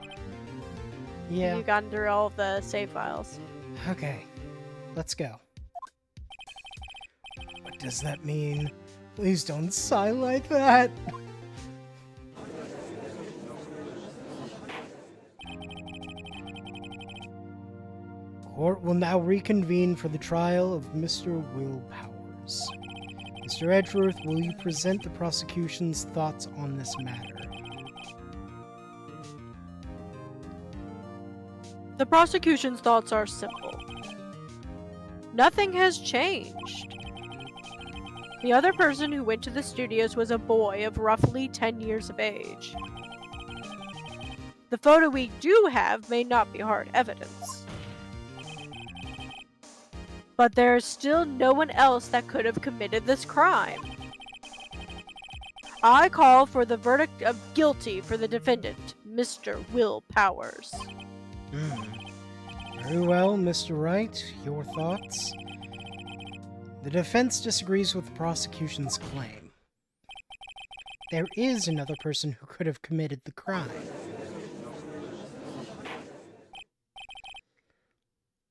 Yeah. You've gotten through all of the save files. Okay, let's go. What does that mean? Please don't sigh like that. Court will now reconvene for the trial of Mr. Will Powers. Mr. Edgeworth, will you present the prosecution's thoughts on this matter? The prosecution's thoughts are simple. Nothing has changed. The other person who went to the studios was a boy of roughly 10 years of age. The photo we do have may not be hard evidence. But there is still no one else that could have committed this crime. I call for the verdict of guilty for the defendant, Mr. Will Powers. Very well, Mr. Wright. Your thoughts? The defense disagrees with the prosecution's claim. There is another person who could have committed the crime.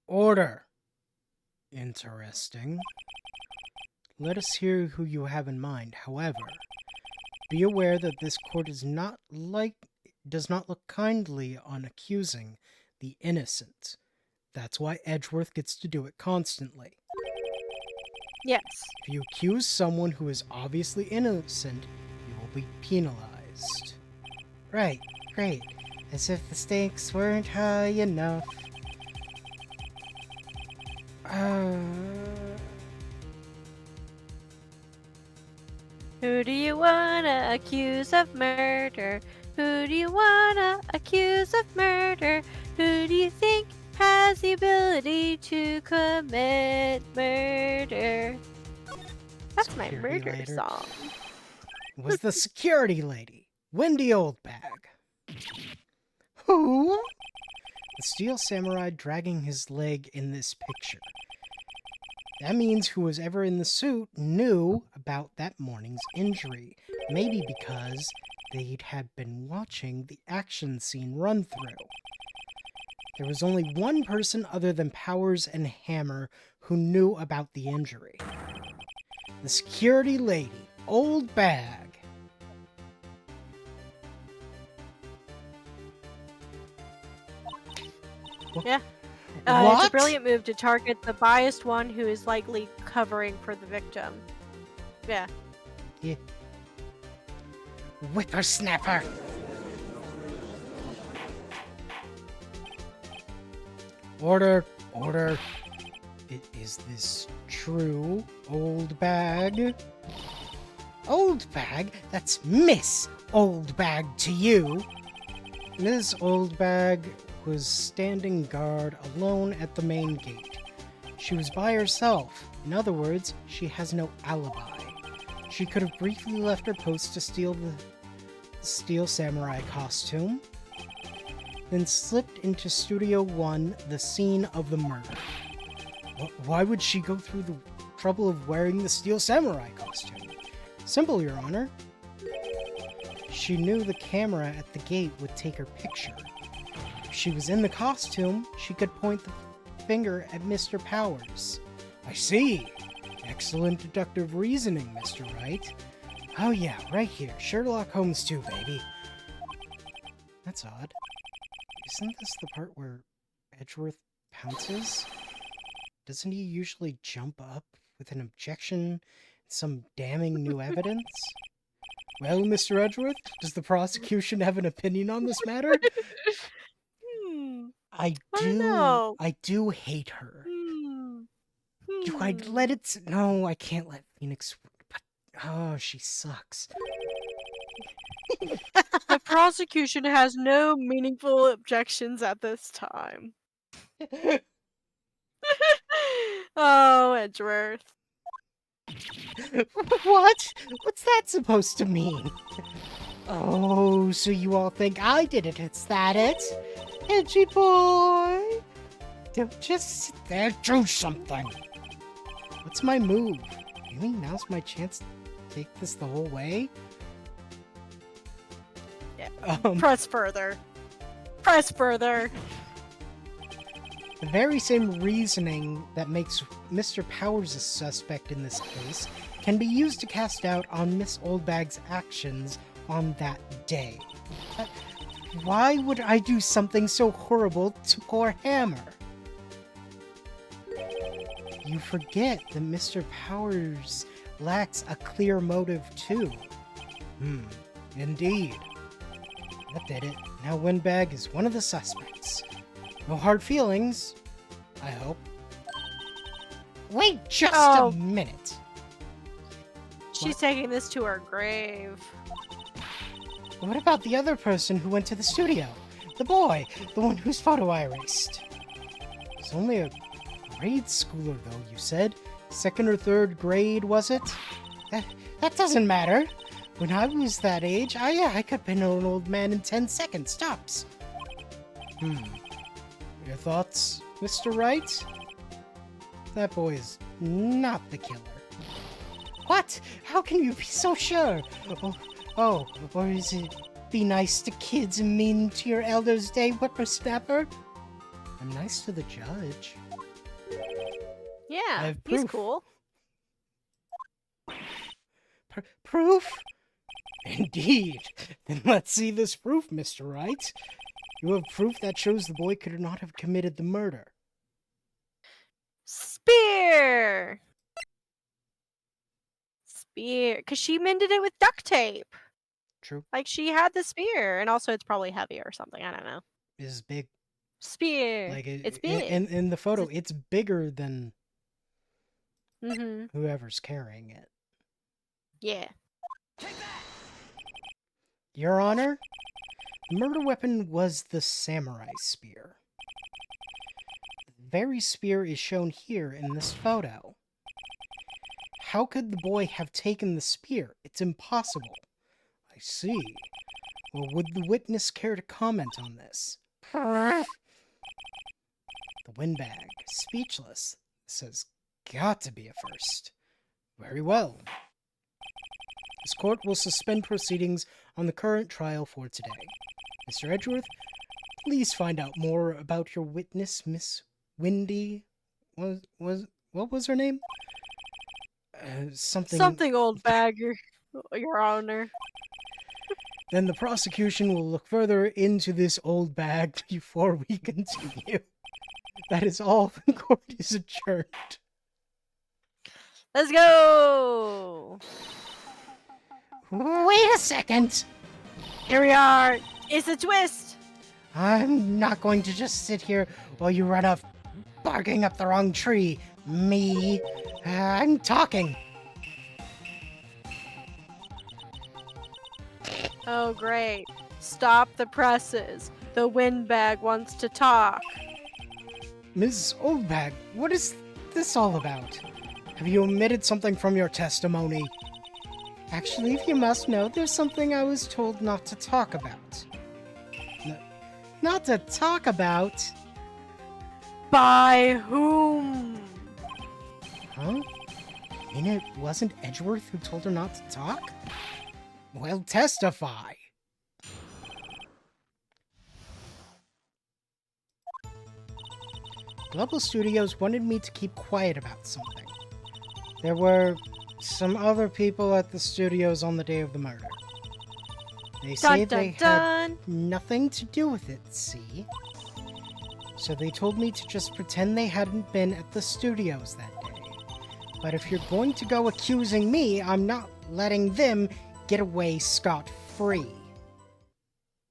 Order. Interesting. Let us hear who you have in mind. However, be aware that this court does not look kindly on accusing the innocent. That's why Edgeworth gets to do it constantly. Yes. If you accuse someone who is obviously innocent, you will be penalized. Right, great. As if the stakes weren't high enough. Who do you wanna accuse of murder? Who do you wanna accuse of murder? Who do you think has the ability to commit murder? That's my Security murder later. song. It was the security lady, Wendy Oldbag. Who? The steel samurai dragging his leg in this picture. That means who was ever in the suit knew about that morning's injury. Maybe because they had been watching the action scene run through. There was only one person other than Powers and Hammer who knew about the injury. The security lady, Old Bag. Yeah. What? It's a brilliant move to target the biased one who is likely covering for the victim. Yeah. Whippersnapper. Order. Is this true, Old Bag? Old Bag? That's Miss Old Bag to you. Miss Old Bag was standing guard alone at the main gate. She was by herself. In other words, she has no alibi. She could have briefly left her post to steal the steel samurai costume, then slipped into Studio 1, the scene of the murder. Why would she go through the trouble of wearing the steel samurai costume? Simple, Your Honor. She knew the camera at the gate would take her picture. If she was in the costume, she could point the finger at Mr. Powers. I see. Excellent deductive reasoning, Mr. Wright. Oh yeah, right here. Sherlock Holmes 2, baby. That's odd. Isn't this the part where Edgeworth pounces? Doesn't he usually jump up with an objection, some damning new evidence? Well, Mr. Edgeworth, does the prosecution have an opinion on this matter? I do hate her. Do I let it... No, I can't let Phoenix... But, oh, she sucks. The prosecution has no meaningful objections at this time. Oh, Edgeworth. What? What's that supposed to mean? Oh, so you all think I did it, is that it? Edgy boy! Don't just sit there, do something! What's my move? Really? Now's my chance to take this the whole way? Yeah. Press further. Press further. The very same reasoning that makes Mr. Powers a suspect in this case can be used to cast doubt on Miss Oldbag's actions on that day. Why would I do something so horrible to poor Hammer? You forget that Mr. Powers lacks a clear motive, too. Indeed. That did it. Now Windbag is one of the suspects. No hard feelings, I hope. Wait just a minute. She's taking this to her grave. What about the other person who went to the studio? The boy, the one whose photo I erased. He's only a grade schooler, though, you said? 2nd or 3rd grade, was it? That doesn't matter. When I was that age, I could pin an old man in 10 seconds, tops. Your thoughts, Mr. Wright? That boy is not the killer. What? How can you be so sure? Or is it be nice to kids and mean to your elders day whippersnapper? I'm nice to the judge. Yeah, he's cool. Proof? Indeed. Then let's see this proof, Mr. Wright. You have proof that shows the boy could not have committed the murder. Spear! Spear. Because she mended it with duct tape. True. Like, she had the spear. And also, it's probably heavy or something. I don't know. It's big. Spear. Like it's big. In the photo, it's bigger than Mm-hmm. whoever's carrying it. Yeah. Your Honor, the murder weapon was the samurai spear. The very spear is shown here in this photo. How could the boy have taken the spear? It's impossible. I see. Well, would the witness care to comment on this? The windbag, speechless. This has got to be a first. Very well. This court will suspend proceedings on the current trial for today. Mr. Edgeworth, please find out more about your witness, Miss Windy. What was her name? Something old bagger, Your Honor. Then the prosecution will look further into this old bag before we continue. That is all. The court is adjourned. Let's go! Wait a second! Here we are! It's a twist! I'm not going to just sit here while you run off barking up the wrong tree. Me. I'm talking. Oh, great. Stop the presses. The windbag wants to talk. Ms. Oldbag, what is this all about? Have you omitted something from your testimony? Actually, if you must know, there's something I was told not to talk about. Not to talk about? By whom? Huh? And it wasn't Edgeworth who told her not to talk? Well, testify. Global Studios wanted me to keep quiet about something. There were some other people at the studios on the day of the murder. They say they had nothing to do with it, see? So they told me to just pretend they hadn't been at the studios that day. But if you're going to go accusing me, I'm not letting them get away scot-free.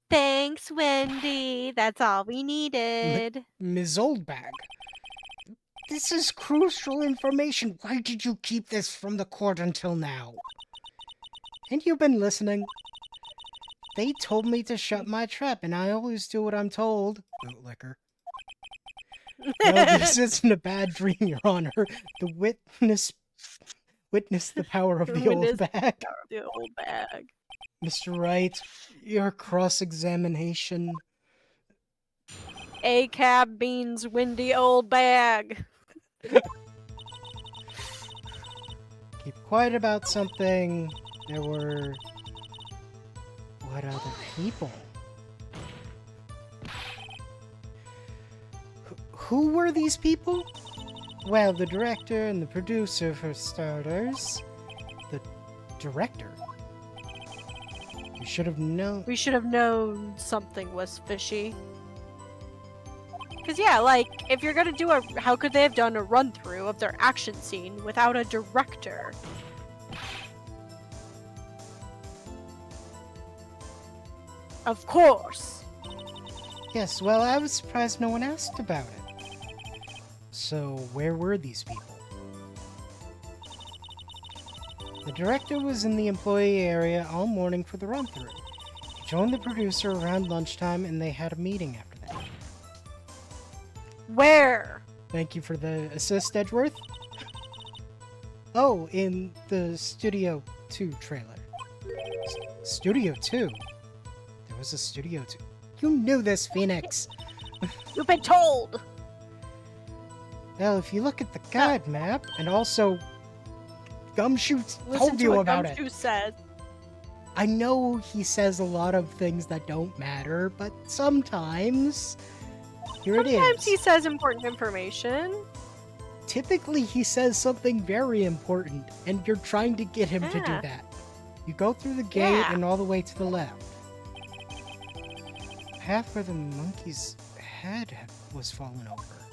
Thanks, Wendy. That's all we needed. Ms. Oldbag, this is crucial information. Why did you keep this from the court until now? And you've been listening. They told me to shut my trap, and I always do what I'm told. Boot liquor. No, this isn't a bad dream, Your Honor. The witness the power of the old bag. The old bag. Mr. Wright, your cross-examination. A-cab means windy old bag. Keep quiet about something. There were... What other people? Who were these people? Well, the director and the producer, for starters. The director? We should have known... We should have known something was fishy. Because, yeah, like, if you're gonna do how could they have done a run-through of their action scene without a director? Of course. Yes, well, I was surprised no one asked about it. So, where were these people? The director was in the employee area all morning for the run-through. He joined the producer around lunchtime and they had a meeting after that. Where? Thank you for the assist, Edgeworth. Oh, in the Studio 2 trailer. Studio 2? There was a Studio 2. You knew this, Phoenix! You've been told! Well, if you look at the guide map, and also Gumshoe Listen told to you what about Gumshoe it. said. I know he says a lot of things that don't matter, but sometimes... Here it is. Sometimes he says important information. Typically, he says something very important, and you're trying to get him to do Yeah. that. You go through the gate Yeah. and all the way to the left. Path where the monkey's head was fallen over.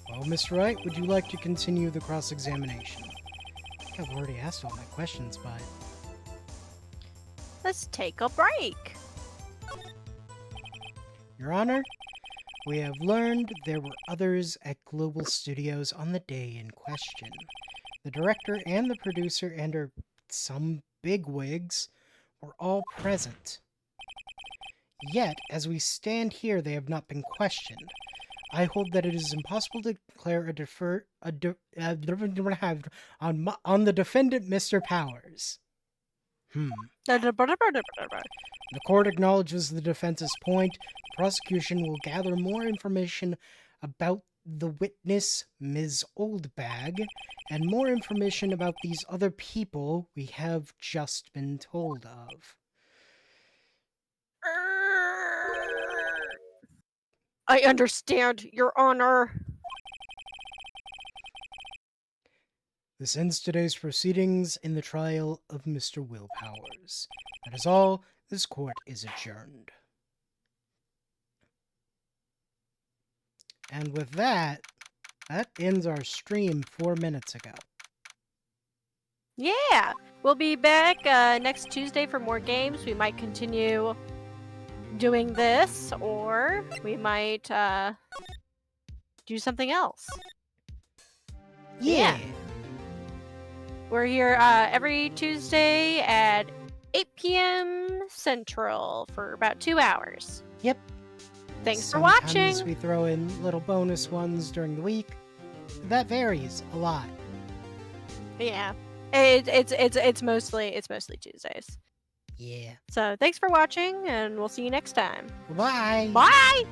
Well, Mr. Wright, would you like to continue the cross-examination? I think I've already asked all my questions, but... Let's take a break. Your Honor, we have learned there were others at Global Studios on the day in question. The director and the producer and some bigwigs were all present. Yet, as we stand here, they have not been questioned. I hold that it is impossible to declare on the defendant, Mr. Powers. The court acknowledges the defense's point. The prosecution will gather more information about the witness, Ms. Oldbag, and more information about these other people we have just been told of. I understand, Your Honor. This ends today's proceedings in the trial of Mr. Will Powers. That is all. This court is adjourned. And with that ends our stream 4 minutes ago. Yeah, we'll be back next Tuesday for more games. We might continue doing this, or we might do something else. Yeah. We're here every Tuesday at 8 p.m. Central for about 2 hours. Yep. Thanks for watching. Sometimes we throw in little bonus ones during the week. That varies a lot. Yeah, it's mostly Tuesdays. Yeah. So thanks for watching, and we'll see you next time. Bye. Bye.